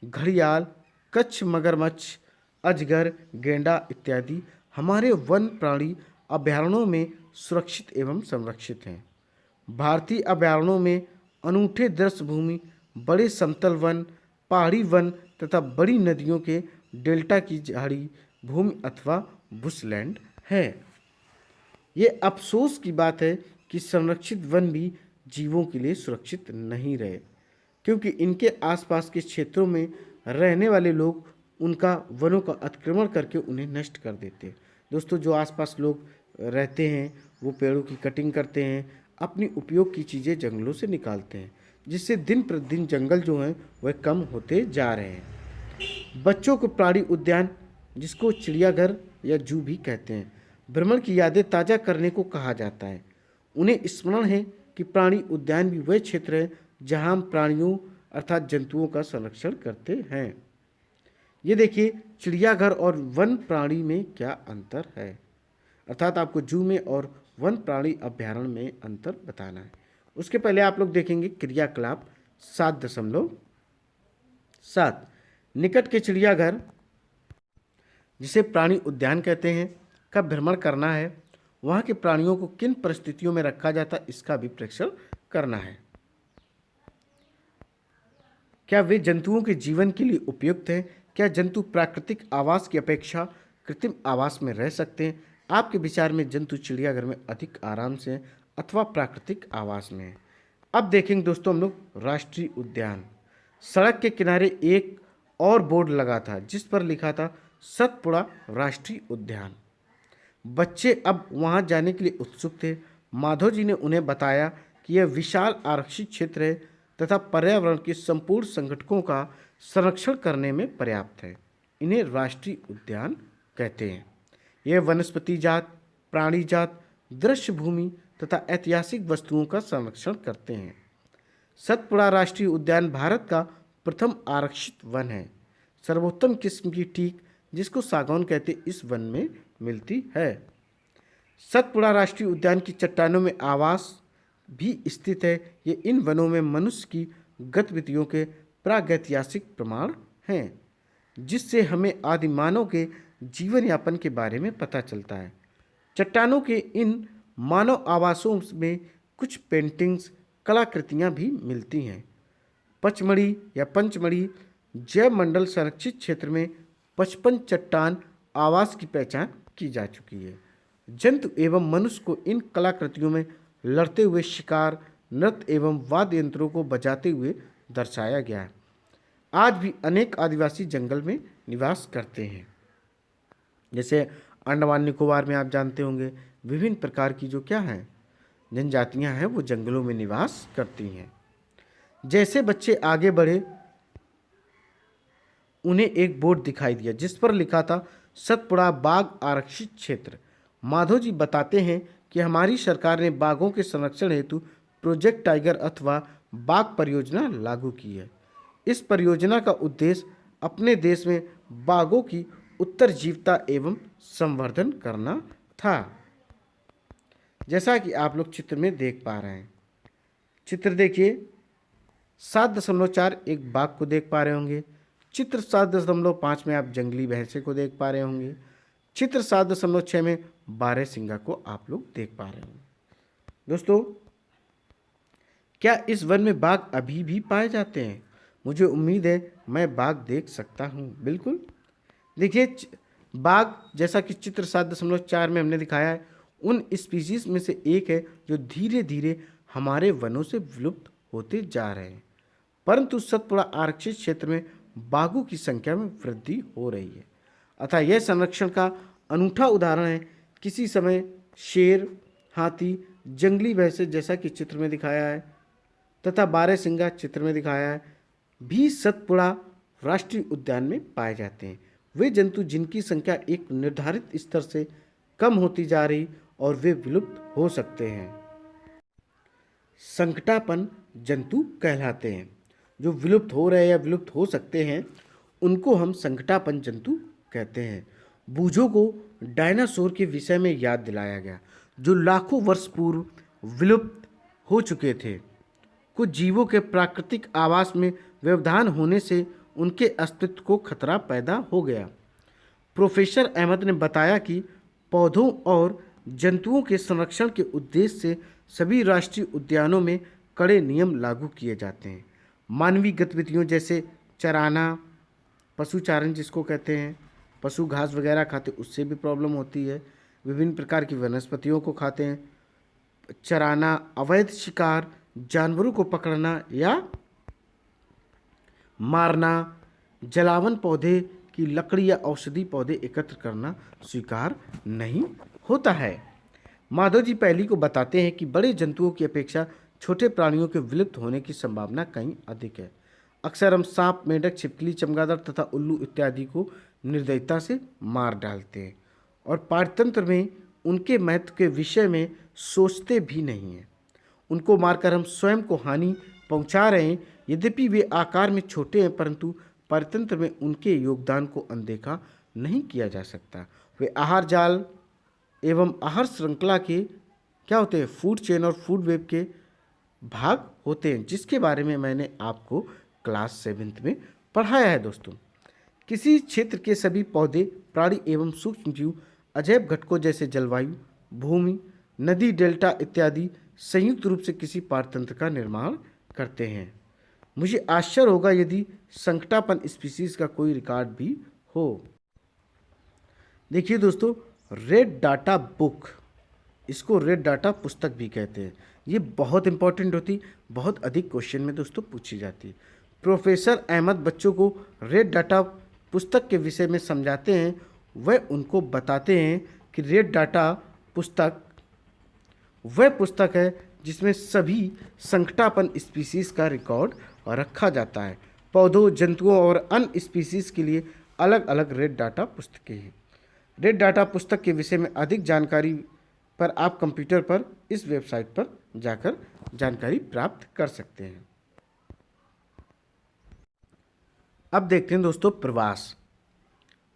घड़ियाल, कच्छ मगरमच्छ, अजगर, गेंडा इत्यादि हमारे वन प्राणी अभयारण्यों में सुरक्षित एवं संरक्षित हैं। भारतीय अभयारण्यों में अनूठे दृश्य भूमि, बड़े समतल वन, पहाड़ी वन तथा बड़ी नदियों के डेल्टा की झाड़ी भूमि अथवा बुशलैंड है। ये अफसोस की बात है कि संरक्षित वन भी जीवों के लिए सुरक्षित नहीं रहे, क्योंकि इनके आसपास के क्षेत्रों में रहने वाले लोग उनका वनों का अतिक्रमण करके उन्हें नष्ट कर देते हैं। दोस्तों जो आसपास लोग रहते हैं वो पेड़ों की कटिंग करते हैं, अपनी उपयोग की चीज़ें जंगलों से निकालते हैं, जिससे दिन प्रतिदिन जंगल जो हैं वह कम होते जा रहे हैं। बच्चों को प्राणी उद्यान, जिसको चिड़ियाघर या जू भी कहते हैं, भ्रमण की यादें ताज़ा करने को कहा जाता है। उन्हें स्मरण है कि प्राणी उद्यान भी वह क्षेत्र है जहां हम प्राणियों अर्थात जंतुओं का संरक्षण करते हैं। ये देखिए चिड़ियाघर और वन प्राणी में क्या अंतर है, अर्थात आपको जू में और वन प्राणी अभयारण्य में अंतर बताना है। उसके पहले आप लोग देखेंगे क्रियाकलाप 7.7। निकट के चिड़ियाघर, जिसे प्राणी उद्यान कहते हैं, का भ्रमण करना है। वहाँ के प्राणियों को किन परिस्थितियों में रखा जाता है इसका भी परीक्षण करना है। क्या वे जंतुओं के जीवन के लिए उपयुक्त हैं? क्या जंतु प्राकृतिक आवास की अपेक्षा कृत्रिम आवास में रह सकते हैं? आपके विचार में जंतु चिड़ियाघर में अधिक आराम से अथवा प्राकृतिक आवास में है? अब देखेंगे दोस्तों हम लोग राष्ट्रीय उद्यान। सड़क के किनारे एक और बोर्ड लगा था जिस पर लिखा था सतपुड़ा राष्ट्रीय उद्यान। बच्चे अब वहां जाने के लिए उत्सुक थे। माधव जी ने उन्हें बताया कि यह विशाल आरक्षित क्षेत्र है तथा पर्यावरण के संपूर्ण संकटों का संरक्षण करने में पर्याप्त है। इन्हें राष्ट्रीय उद्यान कहते हैं। यह वनस्पति जात, प्राणी जात, दृश्य भूमि तथा ऐतिहासिक वस्तुओं का संरक्षण करते हैं। सतपुड़ा राष्ट्रीय उद्यान भारत का प्रथम आरक्षित वन है। सर्वोत्तम किस्म की टीक, जिसको सागौन कहते, इस वन में मिलती है। सतपुड़ा राष्ट्रीय उद्यान की चट्टानों में आवास भी स्थित है। ये इन वनों में मनुष्य की गतिविधियों के प्रागैतिहासिक प्रमाण हैं, जिससे हमें आदि मानव के जीवन यापन के बारे में पता चलता है। चट्टानों के इन मानव आवासों में कुछ पेंटिंग्स, कलाकृतियाँ भी मिलती हैं। पचमढ़ी या पंचमढ़ी जैव मंडल संरक्षित क्षेत्र में 55 चट्टान आवास की पहचान की जा चुकी है। जंतु एवं मनुष्य को इन कलाकृतियों में लड़ते हुए शिकार, नृत्य एवं वाद्य यंत्रों को बजाते हुए दर्शाया गया है। आज भी अनेक आदिवासी जंगल में निवास करते हैं। जैसे अंडमान निकोबार में आप जानते होंगे विभिन्न प्रकार की जो क्या हैं जनजातियां हैं वो जंगलों में निवास करती हैं। जैसे बच्चे आगे बढ़े उन्हें एक बोर्ड दिखाई दिया जिस पर लिखा था सतपुड़ा बाघ आरक्षित क्षेत्र। माधव जी बताते हैं कि हमारी सरकार ने बाघों के संरक्षण हेतु प्रोजेक्ट टाइगर अथवा बाघ परियोजना लागू की है। इस परियोजना का उद्देश्य अपने देश में बाघों की उत्तरजीविता एवं संवर्धन करना था। जैसा कि आप लोग चित्र में देख पा रहे हैं, चित्र देखिए 7.4 एक बाघ को देख पा रहे होंगे। चित्र 7.5 में आप जंगली भैंसे को देख पा रहे होंगे। चित्र 7.6 में बारहसिंगा को आप लोग देख पा रहे होंगे। दोस्तों, क्या इस वन में बाघ अभी भी पाए जाते हैं? मुझे उम्मीद है मैं बाघ देख सकता हूँ। बिल्कुल देखिए, बाघ जैसा कि चित्र 7.4 में हमने दिखाया है उन स्पीशीज में से एक है जो धीरे धीरे हमारे वनों से विलुप्त होते जा रहे हैं, परंतु सतपुड़ा आरक्षित क्षेत्र में बाघों की संख्या में वृद्धि हो रही है। अतः यह संरक्षण का अनूठा उदाहरण है। किसी समय शेर, हाथी, जंगली भैंसे जैसा कि चित्र में दिखाया है तथा बारहसिंगा चित्र में दिखाया है भी सतपुड़ा राष्ट्रीय उद्यान में पाए जाते हैं। वे जंतु जिनकी संख्या एक निर्धारित स्तर से कम होती जा रही और वे विलुप्त हो सकते हैं, संकटापन जंतु कहलाते हैं। जो विलुप्त हो रहे या विलुप्त हो सकते हैं उनको हम संकटापन जंतु कहते हैं। बूझों को डायनासोर के विषय में याद दिलाया गया जो लाखों वर्ष पूर्व विलुप्त हो चुके थे। कुछ जीवों के प्राकृतिक आवास में व्यवधान होने से उनके अस्तित्व को खतरा पैदा हो गया। प्रोफेसर अहमद ने बताया कि पौधों और जंतुओं के संरक्षण के उद्देश्य से सभी राष्ट्रीय उद्यानों में कड़े नियम लागू किए जाते हैं। मानवीय गतिविधियों जैसे चराना, पशुचारण जिसको कहते हैं, पशु घास वगैरह खाते उससे भी प्रॉब्लम होती है। विभिन्न प्रकार की वनस्पतियों को खाते हैं। चराना, अवैध शिकार, जानवरों को पकड़ना या मारना, जलावन पौधे की लकड़ी या औषधि पौधे एकत्र करना स्वीकार नहीं होता है। माधव जी पहली को बताते हैं कि बड़े जंतुओं की अपेक्षा छोटे प्राणियों के विलुप्त होने की संभावना कहीं अधिक है। अक्सर हम सांप, मेंढक, छिपकली, चमगादड़ तथा उल्लू इत्यादि को निर्दयता से मार डालते हैं और पारतंत्र में उनके महत्व के विषय में सोचते भी नहीं हैं। उनको मारकर हम स्वयं को हानि पहुंचा रहे हैं। यद्यपि वे आकार में छोटे हैं परंतु पारतंत्र में उनके योगदान को अनदेखा नहीं किया जा सकता। वे आहार जाल एवं आहार श्रृंखला के क्या होते हैं, फूड चेन और फूड वेब के भाग होते हैं, जिसके बारे में मैंने आपको क्लास 7th में पढ़ाया है। दोस्तों, किसी क्षेत्र के सभी पौधे, प्राणी एवं सूक्ष्म जीव अजैव घटकों जैसे जलवायु, भूमि, नदी, डेल्टा इत्यादि संयुक्त रूप से किसी पारतंत्र का निर्माण करते हैं। मुझे आश्चर्य होगा यदि संकटापन स्पीशीज का कोई रिकॉर्ड भी हो। देखिए दोस्तों, रेड डाटा बुक, इसको रेड डाटा पुस्तक भी कहते हैं। ये बहुत इंपॉर्टेंट होती, बहुत अधिक क्वेश्चन में दोस्तों पूछी जाती है। प्रोफेसर अहमद बच्चों को रेड डाटा पुस्तक के विषय में समझाते हैं। वह उनको बताते हैं कि रेड डाटा पुस्तक वह पुस्तक है जिसमें सभी संकटापन स्पीशीज का रिकॉर्ड रखा जाता है। पौधों, जंतुओं और अन्य स्पीशीज के लिए अलग अलग रेड डाटा पुस्तकें हैं। रेड डाटा पुस्तक के विषय में अधिक जानकारी पर आप कंप्यूटर पर इस वेबसाइट पर जाकर जानकारी प्राप्त कर सकते हैं। अब देखते हैं दोस्तों प्रवास।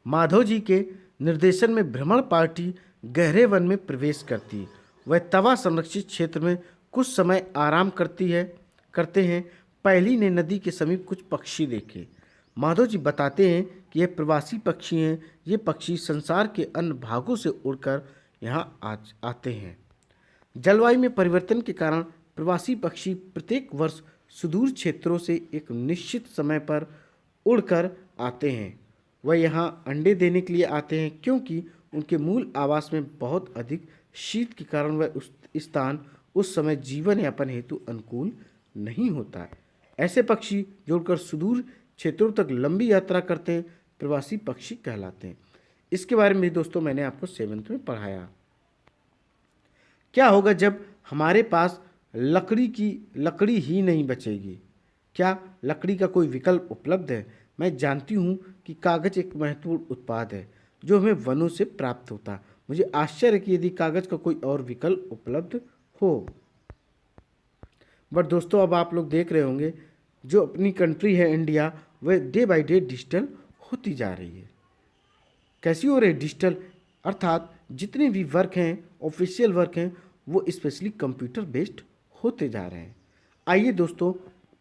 माधव जी के निर्देशन में भ्रमण पार्टी गहरे वन में प्रवेश करती। वह तवा संरक्षित क्षेत्र में कुछ समय आराम करते हैं। पहली ने नदी के समीप कुछ पक्षी देखे। माधव जी बताते हैं कि ये प्रवासी पक्षी हैं। ये पक्षी संसार के अन्य भागों से उड़कर यहाँ आते हैं। जलवायु में परिवर्तन के कारण प्रवासी पक्षी प्रत्येक वर्ष सुदूर क्षेत्रों से एक निश्चित समय पर उड़कर आते हैं। वह यहाँ अंडे देने के लिए आते हैं, क्योंकि उनके मूल आवास में बहुत अधिक शीत के कारण वह उस स्थान उस समय जीवन यापन हेतु अनुकूल नहीं होता है। ऐसे पक्षी जो उड़कर सुदूर क्षेत्रों तक लंबी यात्रा करते हैं प्रवासी पक्षी कहलाते हैं। इसके बारे में दोस्तों मैंने आपको 7th में पढ़ाया। क्या होगा जब हमारे पास लकड़ी ही नहीं बचेगी? क्या लकड़ी का कोई विकल्प उपलब्ध है? मैं जानती हूँ कि कागज एक महत्वपूर्ण उत्पाद है जो हमें वनों से प्राप्त होता है। मुझे आश्चर्य है कि यदि कागज का कोई और विकल्प उपलब्ध हो। बट दोस्तों अब आप लोग देख रहे होंगे जो अपनी कंट्री है इंडिया, वह डे बाय डे डिजिटल होती जा रही है। कैसी हो रही है? डिजिटल, अर्थात जितने भी वर्क हैं, ऑफिशियल वर्क हैं, वो स्पेशली कंप्यूटर बेस्ड होते जा रहे हैं। आइए दोस्तों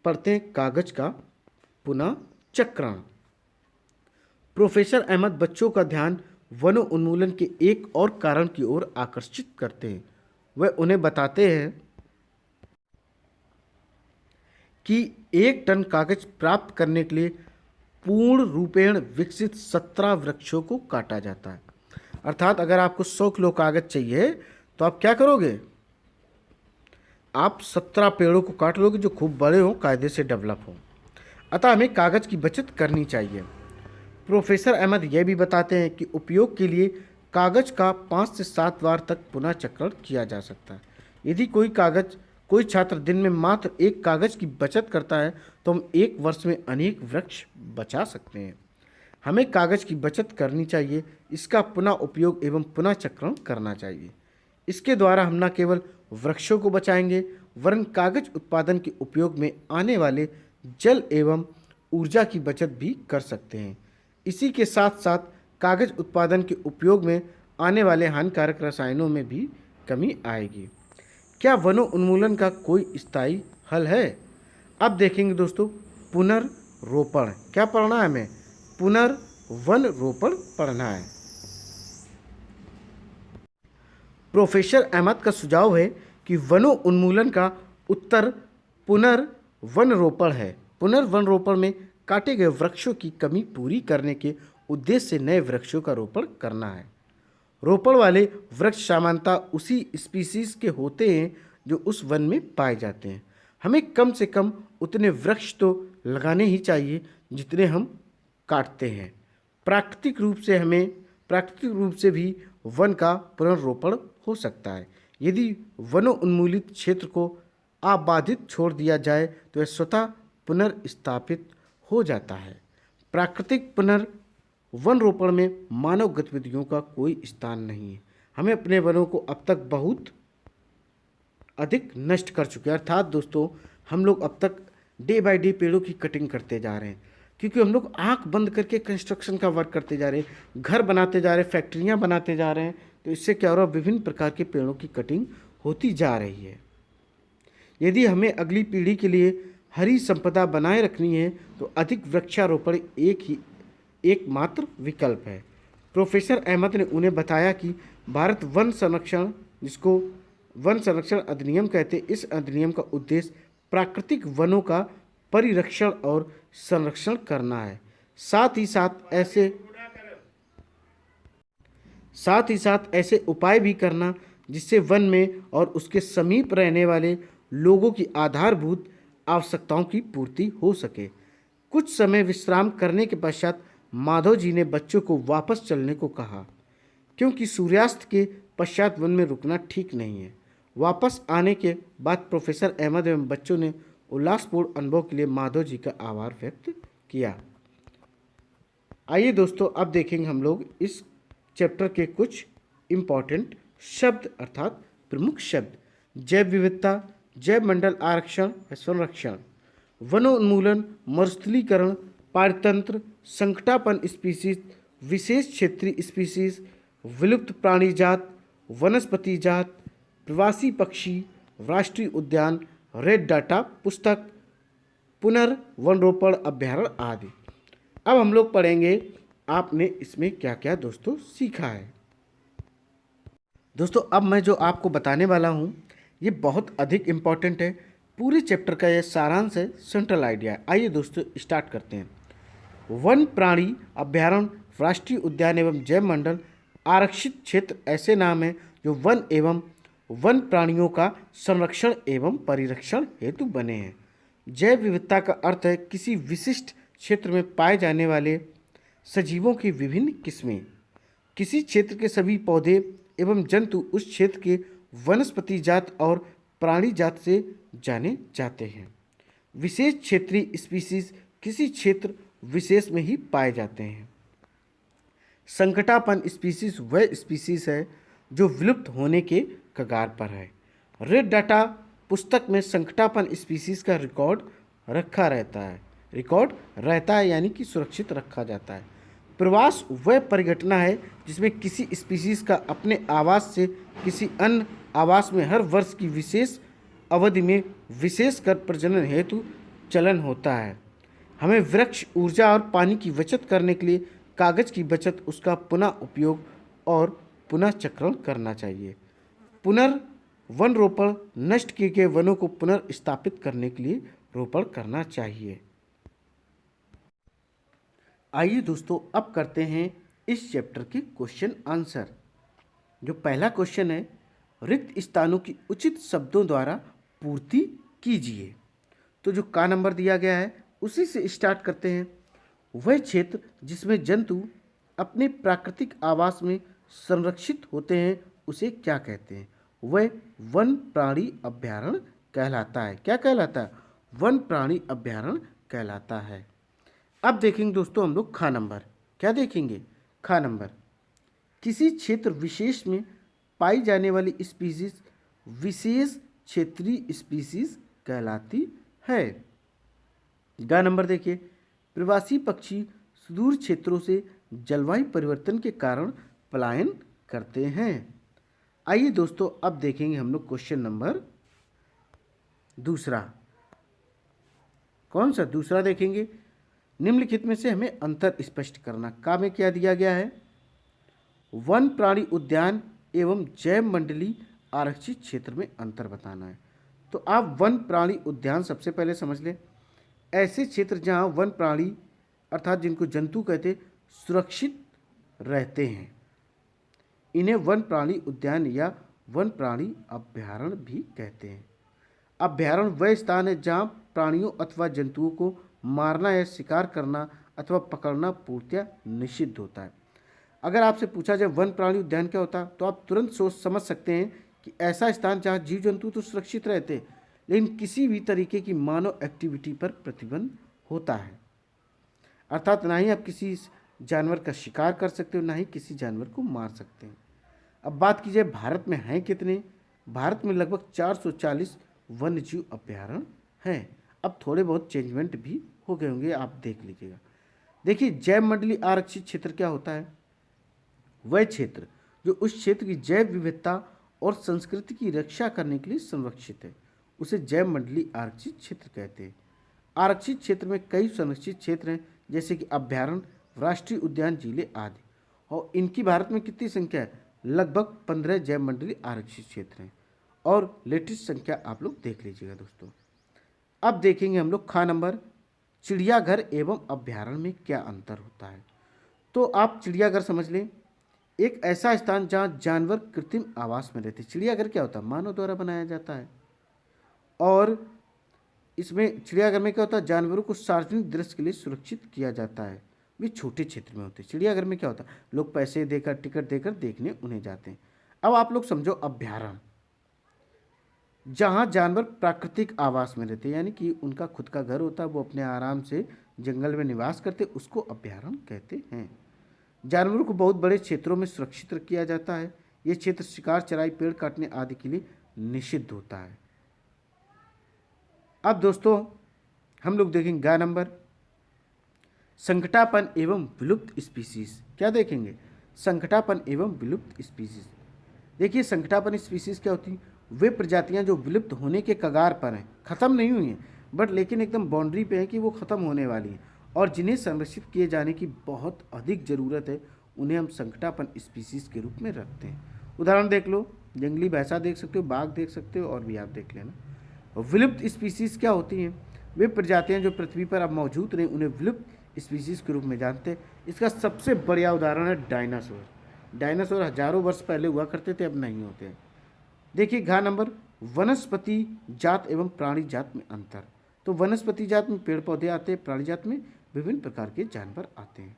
पढ़ते हैं कागज का पुनः चक्रण। प्रोफेसर अहमद बच्चों का ध्यान वनो उन्मूलन के एक और कारण की ओर आकर्षित करते हैं। वह उन्हें बताते हैं कि 1 टन कागज प्राप्त करने के लिए पूर्ण रूपेण विकसित 17 वृक्षों को काटा जाता है। अर्थात अगर आपको 100 किलो कागज चाहिए तो आप क्या करोगे? आप 17 पेड़ों को काट लोगे जो खूब बड़े हों, कायदे से डेवलप हों। अतः हमें कागज की बचत करनी चाहिए। प्रोफेसर अहमद यह भी बताते हैं कि उपयोग के लिए कागज का 5 से 7 बार तक पुनः चक्रण किया जा सकता है। यदि कोई छात्र दिन में मात्र 1 कागज की बचत करता है तो हम 1 वर्ष में अनेक वृक्ष बचा सकते हैं। हमें कागज की बचत करनी चाहिए, इसका पुनः उपयोग एवं पुनः चक्रण करना चाहिए। इसके द्वारा हम न केवल वृक्षों को बचाएंगे वरन कागज उत्पादन के उपयोग में आने वाले जल एवं ऊर्जा की बचत भी कर सकते हैं। इसी के साथ साथ कागज उत्पादन के उपयोग में आने वाले हानिकारक रसायनों में भी कमी आएगी। क्या वनों उन्मूलन का कोई स्थायी हल है? अब देखेंगे दोस्तों पुनर्रोपण। क्या पढ़ना है हमें? पुनर्वन रोपण पढ़ना है। प्रोफेसर अहमद का सुझाव है कि वनों उन्मूलन का उत्तर पुनर्वन रोपण है। पुनर्वन रोपण में काटे गए वृक्षों की कमी पूरी करने के उद्देश्य से नए वृक्षों का रोपण करना है। रोपण वाले वृक्ष सामान्यतः उसी स्पीसीज के होते हैं जो उस वन में पाए जाते हैं। हमें कम से कम उतने वृक्ष तो लगाने ही चाहिए जितने हम काटते हैं। प्राकृतिक रूप से भी वन का पुनर्रोपण हो सकता है। यदि वनों उन्मूलित क्षेत्र को अबाधित छोड़ दिया जाए तो यह स्वतः पुनर्स्थापित हो जाता है। प्राकृतिक वन रोपण में मानव गतिविधियों का कोई स्थान नहीं है। हमें अपने वनों को अब तक बहुत अधिक नष्ट कर चुके हैं। अर्थात दोस्तों हम लोग अब तक डे बाय डे पेड़ों की कटिंग करते जा रहे हैं, क्योंकि हम लोग आंख बंद करके कंस्ट्रक्शन का वर्क करते जा रहे हैं, घर बनाते जा रहे हैं, फैक्ट्रियां बनाते जा रहे हैं। तो इससे क्या हो रहा है? विभिन्न प्रकार के पेड़ों की कटिंग होती जा रही है। यदि हमें अगली पीढ़ी के लिए हरी संपदा बनाए रखनी है तो अधिक वृक्षारोपण एकमात्र विकल्प है। प्रोफेसर अहमद ने उन्हें बताया कि भारत वन संरक्षण, जिसको वन संरक्षण अधिनियम कहते हैं, इस अधिनियम का उद्देश्य प्राकृतिक वनों का परिरक्षण और संरक्षण करना है। साथ ही साथ ऐसे उपाय भी करना जिससे वन में और उसके समीप रहने वाले लोगों की आधारभूत आवश्यकताओं की पूर्ति हो सके। कुछ समय विश्राम करने के पश्चात माधव जी ने बच्चों को वापस चलने को कहा, क्योंकि सूर्यास्त के पश्चात वन में रुकना ठीक नहीं है। वापस आने के बाद प्रोफेसर अहमद एवं बच्चों ने उल्लासपूर्ण अनुभव के लिए माधव जी का आभार व्यक्त किया। आइए दोस्तों अब देखेंगे हम लोग इस चैप्टर के कुछ इम्पॉर्टेंट शब्द अर्थात प्रमुख शब्द, जैव विविधता, जैव मंडल आरक्षण या संरक्षण, वनोन्मूलन, मरुस्थलीकरण, पारतंत्र, संकटापन स्पीसीज, विशेष क्षेत्रीय स्पीसीज, विलुप्त प्राणी जात, वनस्पति जात, प्रवासी पक्षी, राष्ट्रीय उद्यान, रेड डाटा पुस्तक, पुनर्वनरोपण अभ्यारण्य आदि। अब हम लोग पढ़ेंगे आपने इसमें क्या क्या दोस्तों सीखा है। दोस्तों अब मैं जो आपको बताने वाला हूँ ये बहुत अधिक इम्पॉर्टेंट है, पूरे चैप्टर का ये सारांश है, सेंट्रल आइडिया है। आइए दोस्तों स्टार्ट करते हैं। वन प्राणी अभ्यारण्य, राष्ट्रीय उद्यान एवं जैव मंडल आरक्षित क्षेत्र ऐसे नाम हैं जो वन एवं वन प्राणियों का संरक्षण एवं परिरक्षण हेतु बने हैं। जैव विविधता का अर्थ है किसी विशिष्ट क्षेत्र में पाए जाने वाले सजीवों की विभिन्न किस्में। किसी क्षेत्र के सभी पौधे एवं जंतु उस क्षेत्र के वनस्पति जात और प्राणी जात से जाने जाते हैं। विशेष क्षेत्रीय स्पीसीज किसी क्षेत्र विशेष में ही पाए जाते हैं। संकटापन स्पीसीज वह स्पीसीज है जो विलुप्त होने के कगार पर है। रेड डाटा पुस्तक में संकटापन स्पीसीज का रिकॉर्ड रहता है यानी कि सुरक्षित रखा जाता है। प्रवास वह परिघटना है जिसमें किसी स्पीसीज का अपने आवास से किसी अन्य आवास में हर वर्ष की विशेष अवधि में विशेषकर प्रजनन हेतु चलन होता है। हमें वृक्ष, ऊर्जा और पानी की बचत करने के लिए कागज की बचत, उसका पुनः उपयोग और पुनः चक्रण करना चाहिए। पुनर्वनरोपण नष्ट किए गए वनों को पुनर्स्थापित करने के लिए रोपण करना चाहिए। आइए दोस्तों अब करते हैं इस चैप्टर के क्वेश्चन आंसर। जो पहला क्वेश्चन है, रिक्त स्थानों की उचित शब्दों द्वारा पूर्ति कीजिए। तो जो का नंबर दिया गया है उसी से स्टार्ट करते हैं। वह क्षेत्र जिसमें जंतु अपने प्राकृतिक आवास में संरक्षित होते हैं उसे क्या कहते हैं? वह वन प्राणी अभ्यारण्य कहलाता है। क्या कहलाता है? वन प्राणी अभ्यारण्य कहलाता है। अब देखेंगे दोस्तों हम लोग खा नंबर। क्या देखेंगे? खा नंबर, किसी क्षेत्र विशेष में पाई जाने वाली स्पीसीज विशेष क्षेत्रीय स्पीसीज कहलाती है। गा नंबर देखिए, प्रवासी पक्षी सुदूर क्षेत्रों से जलवायु परिवर्तन के कारण पलायन करते हैं। आइए दोस्तों अब देखेंगे हम लोग क्वेश्चन नंबर दूसरा। कौन सा दूसरा देखेंगे? निम्नलिखित में से हमें अंतर स्पष्ट करना। का में क्या दिया गया है? वन प्राणी उद्यान एवं जैव मंडली आरक्षित क्षेत्र में अंतर बताना है। तो आप वन प्राणी उद्यान सबसे पहले समझ लें। ऐसे क्षेत्र जहाँ वन प्राणी अर्थात जिनको जंतु कहते सुरक्षित रहते हैं, इन्हें वन प्राणी उद्यान या वन प्राणी अभ्यारण्य भी कहते हैं। अभ्यारण्य वह स्थान है जहाँ प्राणियों अथवा जंतुओं को मारना या शिकार करना अथवा पकड़ना पूर्णतः निषिद्ध होता है। अगर आपसे पूछा जाए वन प्राणी उद्यान क्या होता है तो आप तुरंत सोच समझ सकते हैं कि ऐसा स्थान जहाँ जीव जंतु तो सुरक्षित रहते हैं लेकिन किसी भी तरीके की मानव एक्टिविटी पर प्रतिबंध होता है। अर्थात ना ही आप किसी जानवर का शिकार कर सकते हो, ना ही किसी जानवर को मार सकते हैं। अब बात की जाए भारत में हैं कितने? भारत में लगभग 440 वन्य जीव अभ्यारण्य हैं। अब थोड़े बहुत चेंजमेंट भी हो गए होंगे, आप देख लीजिएगा। देखिए, जैव मंडली आरक्षित क्षेत्र क्या होता है? वह क्षेत्र जो उस क्षेत्र की जैव विविधता और संस्कृति की रक्षा करने के लिए संरक्षित है, उसे जैव मंडली आरक्षित क्षेत्र कहते हैं। आरक्षित क्षेत्र में कई संरक्षित क्षेत्र हैं जैसे कि अभ्यारण्य, राष्ट्रीय उद्यान, जिले आदि। और इनकी भारत में कितनी संख्या है? लगभग 15 जैव मंडली आरक्षित क्षेत्र हैं और लेटेस्ट संख्या आप लोग देख लीजिएगा दोस्तों। अब देखेंगे हम लोग खा नंबर, चिड़ियाघर एवं अभ्यारण्य में क्या अंतर होता है। तो आप चिड़ियाघर समझ लें, एक ऐसा स्थान जहाँ जानवर कृत्रिम आवास में रहते। चिड़ियाघर क्या होता है? मानव द्वारा बनाया जाता है। और इसमें चिड़ियाघर में क्या होता है? जानवरों को सार्वजनिक दृश्य के लिए सुरक्षित किया जाता है। भी छोटे क्षेत्र में होते हैं। चिड़ियाघर में क्या होता है? लोग पैसे देकर, टिकट देकर देखने उन्हें जाते हैं। अब आप लोग समझो अभ्यारण्य, जहाँ जानवर प्राकृतिक आवास में रहते हैं यानी कि उनका खुद का घर होता है, वो अपने आराम से जंगल में निवास करते, उसको अभ्यारण्य कहते हैं। जानवरों को बहुत बड़े क्षेत्रों में सुरक्षित किया जाता है। ये क्षेत्र शिकार, चराई, पेड़ काटने आदि के लिए निषिद्ध होता है। अब दोस्तों हम लोग देखेंगे गा नंबर, संकटापन एवं विलुप्त स्पीसीज। क्या देखेंगे? संकटापन एवं विलुप्त स्पीसीज। देखिए संकटापन स्पीसीज क्या होती है? वे प्रजातियां जो विलुप्त होने के कगार पर हैं, खत्म नहीं हुई हैं बट लेकिन एकदम बाउंड्री पे है कि वो खत्म होने वाली हैं और जिन्हें संरक्षित किए जाने की बहुत अधिक ज़रूरत है, उन्हें हम संकटापन स्पीसीज के रूप में रखते हैं। उदाहरण देख लो, जंगली भैंसा देख सकते हो, बाघ देख सकते हो और भी आप देख लेना। विलुप्त स्पीसीज क्या होती हैं? वे प्रजातियां जो पृथ्वी पर अब मौजूद नहीं, उन्हें विलुप्त स्पीसीज के रूप में जानते हैं। इसका सबसे बढ़िया उदाहरण है डायनासोर। डायनासोर हजारों वर्ष पहले हुआ करते थे, अब नहीं होते हैं। देखिए घ नंबर, वनस्पति जात एवं प्राणी जात में अंतर। तो वनस्पति जात में पेड़ पौधे आते हैं, प्राणी जात में विभिन्न प्रकार के जानवर आते हैं।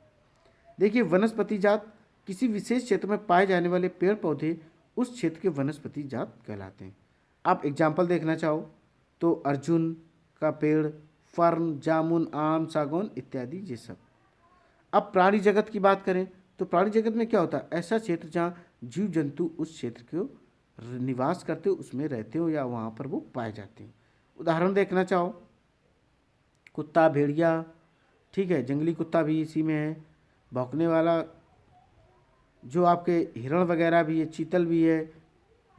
देखिए वनस्पति जात किसी विशेष क्षेत्र में पाए जाने वाले पेड़ पौधे उस क्षेत्र के वनस्पति जात कहलाते हैं। आप एग्जाम्पल देखना चाहो तो अर्जुन का पेड़, फर्न, जामुन, आम, सागौन इत्यादि ये सब। अब प्राणी जगत की बात करें तो प्राणी जगत में क्या होता है? ऐसा क्षेत्र जहाँ जीव जंतु उस क्षेत्र को निवास करते हो, उसमें रहते हो या वहाँ पर वो पाए जाते हैं। उदाहरण देखना चाहो, कुत्ता, भेड़िया, ठीक है, जंगली कुत्ता भी इसी में है, भौंकने वाला जो आपके हिरण वगैरह भी है, चीतल भी है,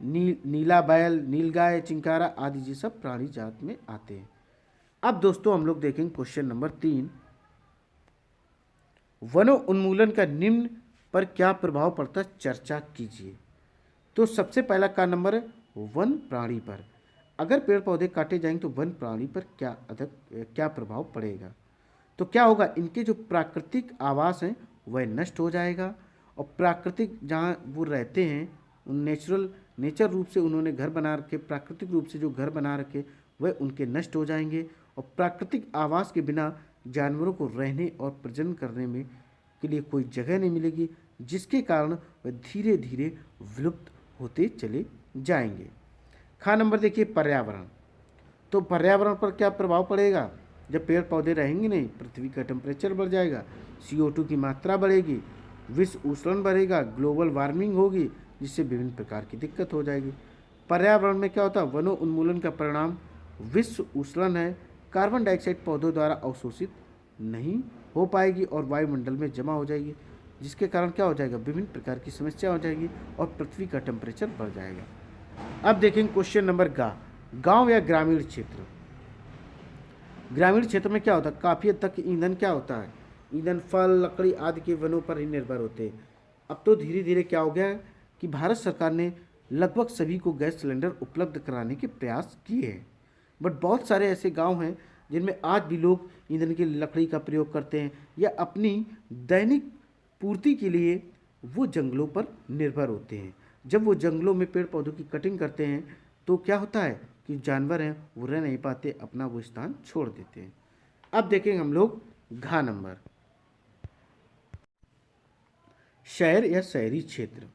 नीला बैल, नीलगाय, चिंकारा आदि ये सब प्राणी जात में आते हैं। अब दोस्तों हम लोग देखेंगे क्वेश्चन नंबर 3, वनो उन्मूलन का निम्न पर क्या प्रभाव पड़ता है, चर्चा कीजिए। तो सबसे पहला का नंबर है वन प्राणी पर। अगर पेड़ पौधे काटे जाएंगे तो वन प्राणी पर क्या प्रभाव पड़ेगा? तो क्या होगा? इनके जो प्राकृतिक आवास हैं वह नष्ट हो जाएगा और प्राकृतिक जहाँ वो रहते हैं, नेचर रूप से उन्होंने घर बना रखे, प्राकृतिक रूप से जो घर बना रखे वह उनके नष्ट हो जाएंगे और प्राकृतिक आवास के बिना जानवरों को रहने और प्रजनन करने में के लिए कोई जगह नहीं मिलेगी, जिसके कारण वह धीरे धीरे विलुप्त होते चले जाएंगे। खा नंबर देखिए, पर्यावरण। तो पर्यावरण पर क्या प्रभाव पड़ेगा? जब पेड़ पौधे रहेंगे नहीं, पृथ्वी का टेम्परेचर बढ़ जाएगा, CO2 की मात्रा बढ़ेगी, विश्व उष्णन बढ़ेगा, ग्लोबल वार्मिंग होगी, जिससे विभिन्न प्रकार की दिक्कत हो जाएगी। पर्यावरण में क्या होता है? वनो उन्मूलन का परिणाम विश्व उष्णन है। कार्बन डाइऑक्साइड पौधों द्वारा अवशोषित नहीं हो पाएगी और वायुमंडल में जमा हो जाएगी, जिसके कारण क्या हो जाएगा? विभिन्न प्रकार की समस्या हो जाएगी और पृथ्वी का टेम्परेचर बढ़ जाएगा। अब देखेंगे क्वेश्चन नंबर गांव या ग्रामीण क्षेत्र। ग्रामीण क्षेत्र में क्या होता है? काफ़ी हद तक ईंधन क्या होता है? ईंधन फल, लकड़ी आदि के वनों पर ही निर्भर होते हैं। अब तो धीरे धीरे क्या हो गया है कि भारत सरकार ने लगभग सभी को गैस सिलेंडर उपलब्ध कराने के प्रयास किए हैं, बट बहुत सारे ऐसे गांव हैं जिनमें आज भी लोग ईंधन की लकड़ी का प्रयोग करते हैं या अपनी दैनिक पूर्ति के लिए वो जंगलों पर निर्भर होते हैं। जब वो जंगलों में पेड़ पौधों की कटिंग करते हैं तो क्या होता है कि जानवर हैं वो रह नहीं पाते, अपना वो स्थान छोड़ देते हैं। अब देखेंगे हम लोग घ नंबर, शहर या शहरी क्षेत्र।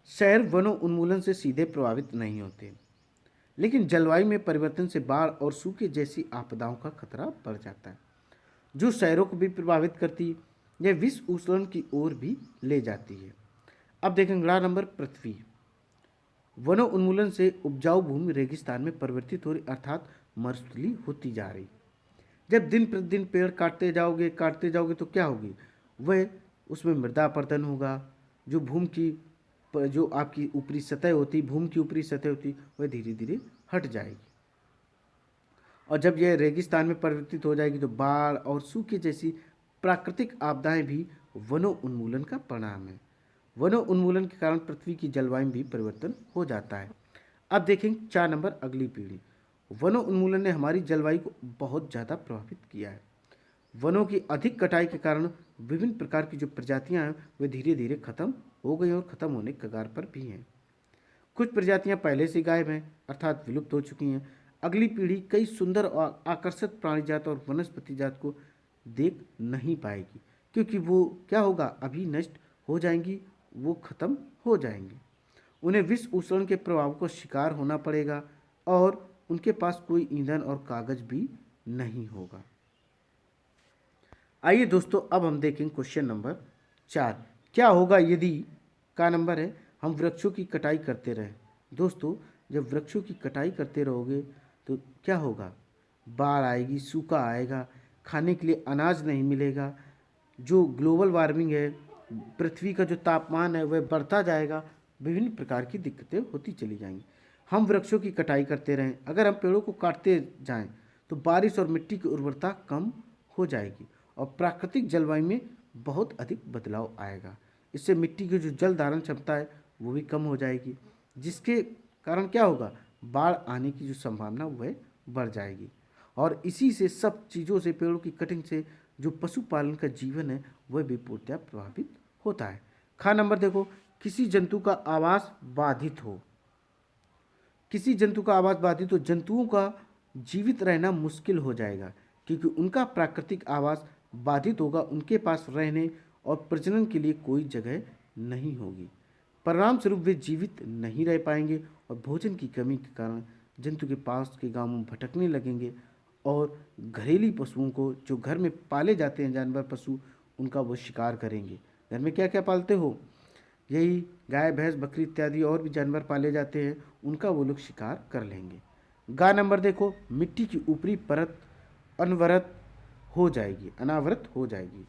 शहर वनों उन्मूलन से सीधे प्रभावित नहीं होते, लेकिन जलवायु में परिवर्तन से बाढ़ और सूखे जैसी आपदाओं का खतरा बढ़ जाता है, जो शहरों को भी प्रभावित करती है या विश्व उष्णन की ओर भी ले जाती है। अब देखेंगे ग नंबर, पृथ्वी। वनों उन्मूलन से उपजाऊ भूमि रेगिस्तान में परिवर्तित हो रही, अर्थात मरुस्थली होती जा रही। जब दिन प्रतिदिन पेड़ काटते जाओगे तो क्या होगी? वह उसमें मृदा अपरदन होगा, जो भूमि की जो आपकी ऊपरी सतह होती, भूमि की ऊपरी सतह होती, वह धीरे धीरे हट जाएगी और जब यह रेगिस्तान में परिवर्तित हो जाएगी तो बाढ़ और सूखे जैसी प्राकृतिक आपदाएं भी वनों उन्मूलन का परिणाम है। वनों उन्मूलन के कारण पृथ्वी की जलवायु भी परिवर्तन हो जाता है। अब देखेंगे 4 नंबर, अगली पीढ़ी। वनों उन्मूलन ने हमारी जलवायु को बहुत ज़्यादा प्रभावित किया है। वनों की अधिक कटाई के कारण विभिन्न प्रकार की जो प्रजातियां हैं वे धीरे धीरे खत्म हो गई और ख़त्म होने के कगार पर भी हैं। कुछ प्रजातियां पहले से गायब हैं, अर्थात विलुप्त हो चुकी हैं। अगली पीढ़ी कई सुंदर और आकर्षक प्राणी जात और वनस्पति जात को देख नहीं पाएगी, क्योंकि वो क्या होगा? अभी नष्ट हो जाएंगी, वो खत्म हो जाएंगी। उन्हें विश्व उष्णन के प्रभाव को शिकार होना पड़ेगा और उनके पास कोई ईंधन और कागज भी नहीं होगा। आइए दोस्तों अब हम देखेंगे क्वेश्चन नंबर 4, क्या होगा यदि का नंबर है हम वृक्षों की कटाई करते रहें। दोस्तों, जब वृक्षों की कटाई करते रहोगे तो क्या होगा? बाढ़ आएगी, सूखा आएगा, खाने के लिए अनाज नहीं मिलेगा, जो ग्लोबल वार्मिंग है, पृथ्वी का जो तापमान है वह बढ़ता जाएगा, विभिन्न प्रकार की दिक्कतें होती चली जाएंगी। हम वृक्षों की कटाई करते रहें, अगर हम पेड़ों को काटते जाएं तो बारिश और मिट्टी की उर्वरता कम हो जाएगी और प्राकृतिक जलवायु में बहुत अधिक बदलाव आएगा। इससे मिट्टी की जो जल धारण क्षमता है वो भी कम हो जाएगी, जिसके कारण क्या होगा? बाढ़ आने की जो संभावना वह बढ़ जाएगी। और इसी से सब चीज़ों से, पेड़ों की कटिंग से जो पशुपालन का जीवन है वह भी पूर्णतः प्रभावित होता है। नंबर देखो, किसी जंतु का आवास बाधित हो। किसी जंतु का आवास बाधित हो, जंतुओं का जीवित रहना मुश्किल हो जाएगा, क्योंकि उनका प्राकृतिक आवास बाधित होगा, उनके पास रहने और प्रजनन के लिए कोई जगह नहीं होगी। परिणाम स्वरूप वे जीवित नहीं रह पाएंगे और भोजन की कमी के कारण जंतु के पास के गांवों में भटकने लगेंगे और घरेलू पशुओं को, जो घर में पाले जाते हैं जानवर पशु, उनका वो शिकार करेंगे। घर में क्या क्या पालते हो? यही गाय, भैंस, बकरी इत्यादि और भी जानवर पाले जाते हैं, उनका वो लोग शिकार कर लेंगे। नंबर देखो, मिट्टी की ऊपरी परत अनावृत हो जाएगी।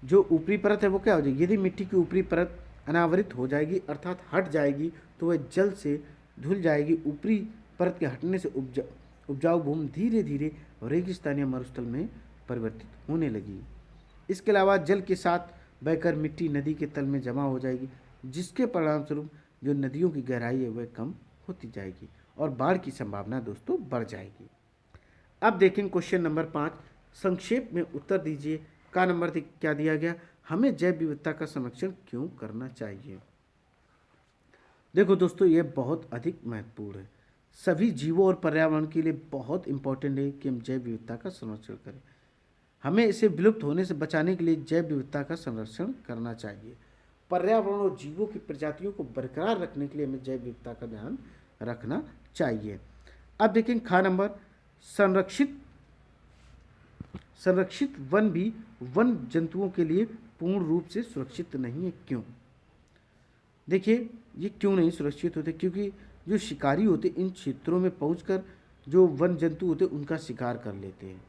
जो ऊपरी परत है वो क्या हो जाएगी? यदि मिट्टी की ऊपरी परत अनावृत हो जाएगी अर्थात हट जाएगी तो वह जल से धुल जाएगी। ऊपरी परत के हटने से उपजाऊ भूमि धीरे धीरे रेगिस्तान या मरुस्थल में परिवर्तित होने लगी। इसके अलावा जल के साथ बहकर मिट्टी नदी के तल में जमा हो जाएगी, जिसके परिणाम स्वरूप जो नदियों की गहराई है वह कम होती जाएगी और बाढ़ की संभावना दोस्तों बढ़ जाएगी। अब देखें क्वेश्चन नंबर 5, संक्षेप में उत्तर दीजिए। का नंबर क्या दिया गया? हमें जैव विविधता का संरक्षण क्यों करना चाहिए? देखो दोस्तों, यह बहुत अधिक महत्वपूर्ण है। सभी जीवों और पर्यावरण के लिए बहुत इंपॉर्टेंट है कि हम जैव विविधता का संरक्षण करें। हमें इसे विलुप्त होने से बचाने के लिए जैव विविधता का संरक्षण करना चाहिए। पर्यावरण और जीवों की प्रजातियों को बरकरार रखने के लिए हमें जैव विविधता का ध्यान रखना चाहिए। अब देखें नंबर, संरक्षित वन भी वन जंतुओं के लिए पूर्ण रूप से सुरक्षित नहीं है। क्यों? देखिए, ये क्यों नहीं सुरक्षित होते? क्योंकि जो शिकारी होते इन क्षेत्रों में पहुंचकर जो वन जंतु होते उनका शिकार कर लेते हैं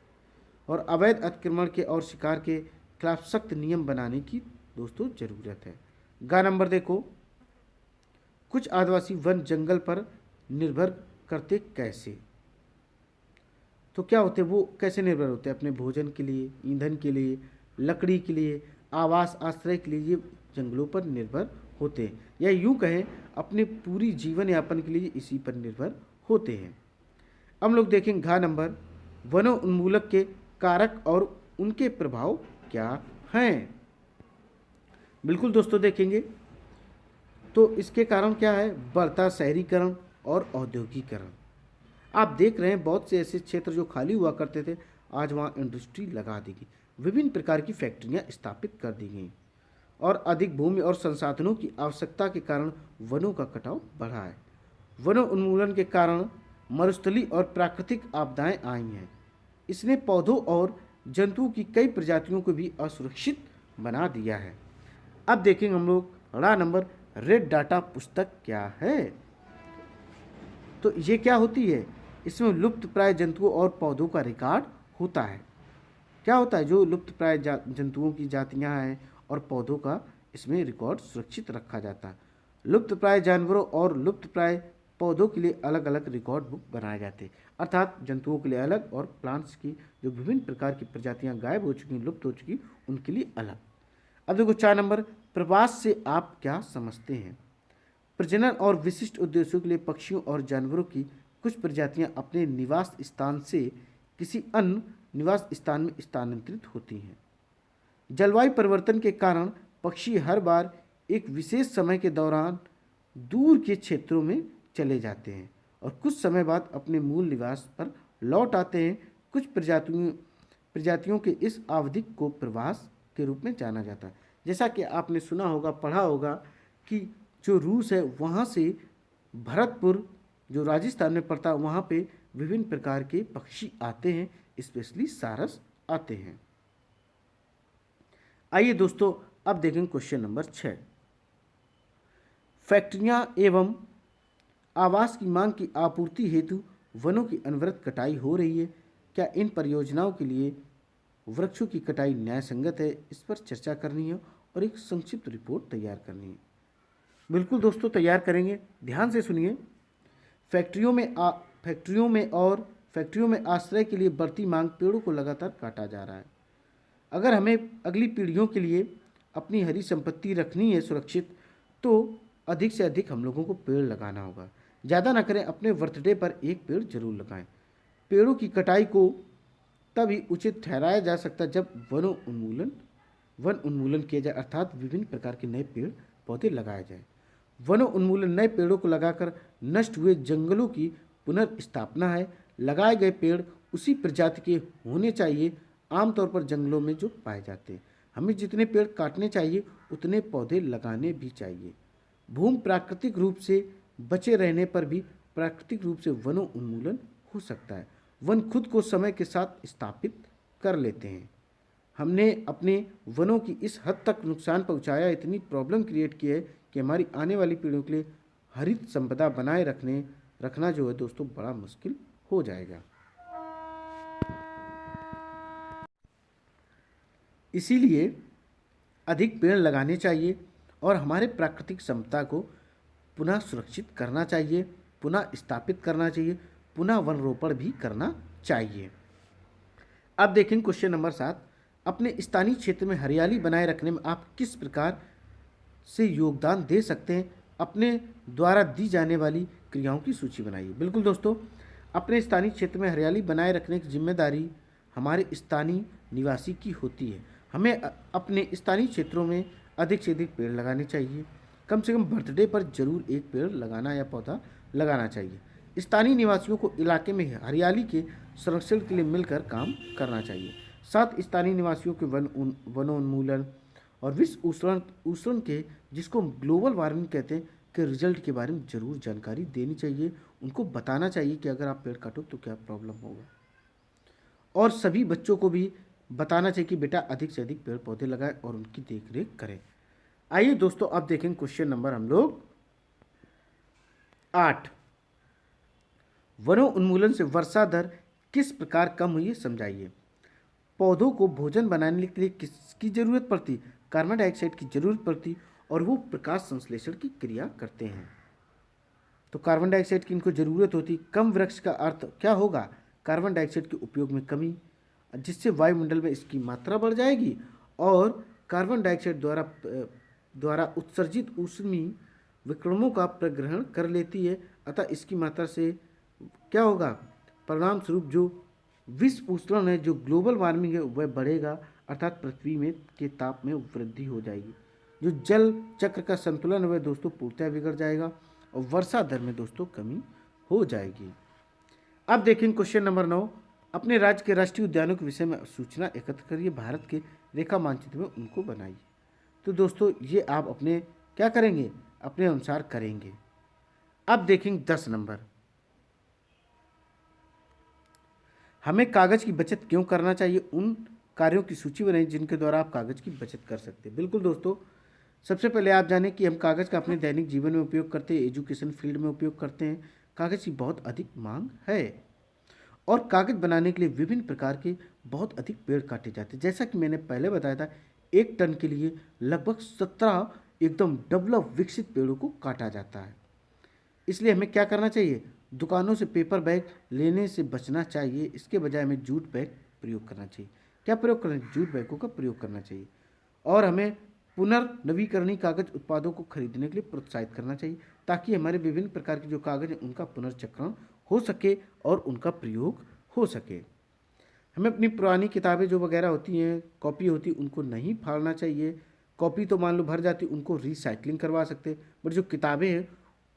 और अवैध अतिक्रमण के और शिकार के खिलाफ सख्त नियम बनाने की दोस्तों जरूरत है। नंबर देखो, कुछ आदिवासी वन जंगल पर निर्भर करते कैसे? तो क्या होते, वो कैसे निर्भर होते हैं? अपने भोजन के लिए, ईंधन के लिए, लकड़ी के लिए, आवास आश्रय के लिए ये जंगलों पर निर्भर होते हैं, या यूं कहें अपने पूरी जीवन यापन के लिए इसी पर निर्भर होते हैं। हम लोग देखें नंबर, वनों उन्मूलक के कारक और उनके प्रभाव क्या हैं? बिल्कुल दोस्तों, देखेंगे तो इसके कारण क्या है? बढ़ता शहरीकरण और औद्योगिकरण। आप देख रहे हैं बहुत से ऐसे क्षेत्र जो खाली हुआ करते थे, आज वहाँ इंडस्ट्री लगा दी गई, विभिन्न प्रकार की फैक्ट्रियाँ स्थापित कर दी गई और अधिक भूमि और संसाधनों की आवश्यकता के कारण वनों का कटाव बढ़ा है। वनों उन्मूलन के कारण मरुस्थली और प्राकृतिक आपदाएं आई हैं। इसने पौधों और जंतुओं की कई प्रजातियों को भी असुरक्षित बना दिया है। अब देखेंगे हम लोग नंबर, रेड डाटा पुस्तक क्या है? तो ये क्या होती है? इसमें लुप्त प्राय जंतुओं और पौधों का रिकॉर्ड होता है। क्या होता है? जो लुप्त प्राय जंतुओं की जातियां हैं और पौधों का इसमें रिकॉर्ड सुरक्षित रखा जाता है। लुप्त प्राय जानवरों और लुप्त प्राय पौधों के लिए अलग अलग रिकॉर्ड बुक बनाए जाते हैं, अर्थात जंतुओं के लिए अलग और प्लांट्स की जो विभिन्न प्रकार की प्रजातियां गायब हो चुकी, लुप्त हो चुकी, उनके लिए अलग। अब देखो 4 नंबर, प्रवास से आप क्या समझते हैं? प्रजनन और विशिष्ट उद्देश्यों के लिए पक्षियों और जानवरों की कुछ प्रजातियां अपने निवास स्थान से किसी अन्य निवास स्थान में स्थानांतरित होती हैं। जलवायु परिवर्तन के कारण पक्षी हर बार एक विशेष समय के दौरान दूर के क्षेत्रों में चले जाते हैं और कुछ समय बाद अपने मूल निवास पर लौट आते हैं। कुछ प्रजातियों के इस अवधि को प्रवास के रूप में जाना जाता है। जैसा कि आपने सुना होगा, पढ़ा होगा कि जो रूस है वहाँ से भरतपुर जो राजस्थान में पड़ता है वहाँ पे विभिन्न प्रकार के पक्षी आते हैं, स्पेशली सारस आते हैं। आइए दोस्तों, अब देखेंगे क्वेश्चन नंबर 6। फैक्ट्रियां एवं आवास की मांग की आपूर्ति हेतु वनों की अनवरत कटाई हो रही है। क्या इन परियोजनाओं के लिए वृक्षों की कटाई न्याय संगत है? इस पर चर्चा करनी है और एक संक्षिप्त रिपोर्ट तैयार करनी है। बिल्कुल दोस्तों, तैयार करेंगे। ध्यान से सुनिए। फैक्ट्रियों में आश्रय के लिए बढ़ती मांग पेड़ों को लगातार काटा जा रहा है। अगर हमें अगली पीढ़ियों के लिए अपनी हरी संपत्ति रखनी है सुरक्षित, तो अधिक से अधिक हम लोगों को पेड़ लगाना होगा। ज़्यादा ना करें, अपने बर्थडे पर एक पेड़ जरूर लगाएं। पेड़ों की कटाई को तभी उचित ठहराया जा सकता है जब वन उन्मूलन किया जाए, अर्थात विभिन्न प्रकार के नए पेड़ पौधे लगाए जाएं। वन उन्मूलन नए पेड़ों को लगाकर नष्ट हुए जंगलों की पुनर्स्थापना है। लगाए गए पेड़ उसी प्रजाति के होने चाहिए आमतौर पर जंगलों में जो पाए जाते हैं। हमें जितने पेड़ काटने चाहिए उतने पौधे लगाने भी चाहिए। भूमि प्राकृतिक रूप से बचे रहने पर भी प्राकृतिक रूप से वनों उन्मूलन हो सकता है। वन खुद को समय के साथ स्थापित कर लेते हैं। हमने अपने वनों की इस हद तक नुकसान पहुंचाया, इतनी प्रॉब्लम क्रिएट की है कि हमारी आने वाली पीढ़ियों के लिए हरित संपदा बनाए रखना जो है दोस्तों बड़ा मुश्किल हो जाएगा। इसीलिए अधिक पेड़ लगाने चाहिए और हमारे प्राकृतिक संपदा को पुनः सुरक्षित करना चाहिए, पुनः स्थापित करना चाहिए, पुनः वन रोपण भी करना चाहिए। अब देखें क्वेश्चन नंबर 7। अपने स्थानीय क्षेत्र में हरियाली बनाए रखने में आप किस प्रकार से योगदान दे सकते हैं? अपने द्वारा दी जाने वाली क्रियाओं की सूची बनाइए। बिल्कुल दोस्तों, अपने स्थानीय क्षेत्र में हरियाली बनाए रखने की जिम्मेदारी हमारे स्थानीय निवासी की होती है। हमें अपने स्थानीय क्षेत्रों में अधिक से अधिक पेड़ लगाने चाहिए। कम से कम बर्थडे पर जरूर एक पेड़ लगाना या पौधा लगाना चाहिए। स्थानीय निवासियों को इलाके में हरियाली के संरक्षण के लिए मिलकर काम करना चाहिए। साथ स्थानीय निवासियों के वनोन्मूलन और विश्व उष्णन के, जिसको हम ग्लोबल वार्मिंग कहते हैं, के रिजल्ट के बारे में जरूर जानकारी देनी चाहिए। उनको बताना चाहिए कि अगर आप पेड़ काटो तो क्या प्रॉब्लम होगा। और सभी बच्चों को भी बताना चाहिए कि बेटा अधिक से अधिक पेड़ पौधे लगाएं और उनकी देख रेख करें। आइए दोस्तों, अब देखेंगे क्वेश्चन नंबर हम लोग 8। वनों उन्मूलन से वर्षा दर किस प्रकार कम हुई है समझाइए। पौधों को भोजन बनाने के लिए किसकी जरूरत पड़ती? कार्बन डाइऑक्साइड की जरूरत पड़ती और वो प्रकाश संश्लेषण की क्रिया करते हैं। तो कार्बन डाइऑक्साइड की इनको जरूरत होती। कम वृक्ष का अर्थ क्या होगा? कार्बन डाइऑक्साइड के उपयोग में कमी, जिससे वायुमंडल में इसकी मात्रा बढ़ जाएगी और कार्बन डाइऑक्साइड द्वारा उत्सर्जित ऊष्मीय विकिरणों का प्रग्रहण कर लेती है। अतः इसकी मात्रा से क्या होगा? परिणाम स्वरूप जो विश्व उष्णन है, जो ग्लोबल वार्मिंग है, वह बढ़ेगा, अर्थात पृथ्वी में के ताप में वृद्धि हो जाएगी। जो जल चक्र का संतुलन है वह दोस्तों पूर्णतः बिगड़ जाएगा और वर्षा दर में दोस्तों कमी हो जाएगी। अब देखें क्वेश्चन नंबर 9। अपने राज्य के राष्ट्रीय उद्यानों के विषय में सूचना एकत्र करिए, भारत के रेखा मानचित्र में उनको बनाइए। तो दोस्तों ये आप अपने क्या करेंगे? अपने अनुसार करेंगे। अब देखेंगे 10 नंबर। हमें कागज की बचत क्यों करना चाहिए? उन कार्यों की सूची बनाइए जिनके द्वारा आप कागज की बचत कर सकते हैं। बिल्कुल दोस्तों, सबसे पहले आप जानें कि हम कागज का अपने दैनिक जीवन में उपयोग करते हैं, एजुकेशन फील्ड में उपयोग करते हैं। कागज की बहुत अधिक मांग है और कागज बनाने के लिए विभिन्न प्रकार के बहुत अधिक पेड़ काटे जाते हैं। जैसा कि मैंने पहले बताया था, 1 टन के लिए लगभग 17 एकदम डेवलप विकसित पेड़ों को काटा जाता है। इसलिए हमें क्या करना चाहिए? दुकानों से पेपर बैग लेने से बचना चाहिए। इसके बजाय हमें जूट बैग प्रयोग करना चाहिए। क्या प्रयोग करना चाहिए? जूट बैगों का प्रयोग करना चाहिए। और हमें पुनर्नवीकरणीय कागज उत्पादों को खरीदने के लिए प्रोत्साहित करना चाहिए, ताकि हमारे विभिन्न प्रकार के जो कागज हैं उनका पुनर्चक्रण हो सके और उनका प्रयोग हो सके। हमें अपनी पुरानी किताबें जो वगैरह होती हैं, कॉपी होती, उनको नहीं फाड़ना चाहिए। कॉपी तो मान लो भर जाती, उनको रिसाइकलिंग करवा सकते, बट जो किताबें हैं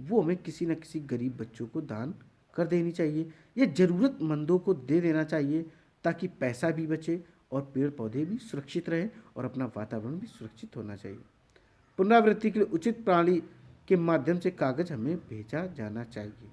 वो हमें किसी न किसी गरीब बच्चों को दान कर देनी चाहिए या ज़रूरतमंदों को दे देना चाहिए, ताकि पैसा भी बचे और पेड़ पौधे भी सुरक्षित रहें और अपना वातावरण भी सुरक्षित होना चाहिए। पुनरावृत्ति के लिए उचित प्रणाली के माध्यम से कागज हमें भेजा जाना चाहिए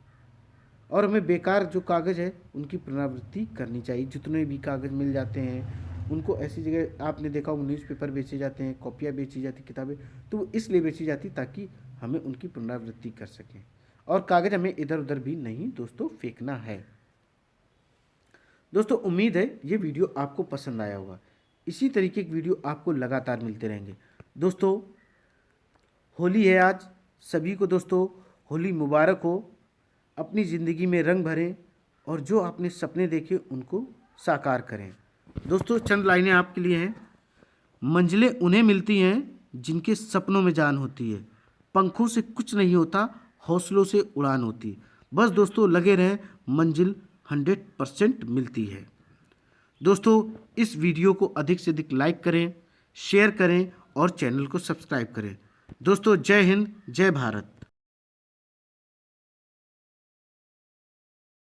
और हमें बेकार जो कागज़ है उनकी पुनरावृत्ति करनी चाहिए। जितने भी कागज़ मिल जाते हैं उनको ऐसी जगह आपने देखा होगा न्यूज़पेपर बेचे जाते हैं, कॉपियाँ बेची जाती, किताबें, तो वो इसलिए बेची जाती ताकि हमें उनकी पुनरावृत्ति कर सकें। और कागज़ हमें इधर उधर भी नहीं दोस्तों फेंकना है। दोस्तों उम्मीद है ये वीडियो आपको पसंद आया होगा। इसी तरीके की वीडियो आपको लगातार मिलते रहेंगे। दोस्तों होली है आज, सभी को दोस्तों होली मुबारक हो। अपनी ज़िंदगी में रंग भरें और जो आपने सपने देखे उनको साकार करें। दोस्तों चंद लाइनें आपके लिए हैं। मंजिलें उन्हें मिलती हैं जिनके सपनों में जान होती है, पंखों से कुछ नहीं होता, हौसलों से उड़ान होती। बस दोस्तों लगे रहें, मंजिल 100% मिलती है। दोस्तों इस वीडियो को अधिक से अधिक लाइक करें, शेयर करें और चैनल को सब्सक्राइब करें। दोस्तों जय हिंद, जय भारत।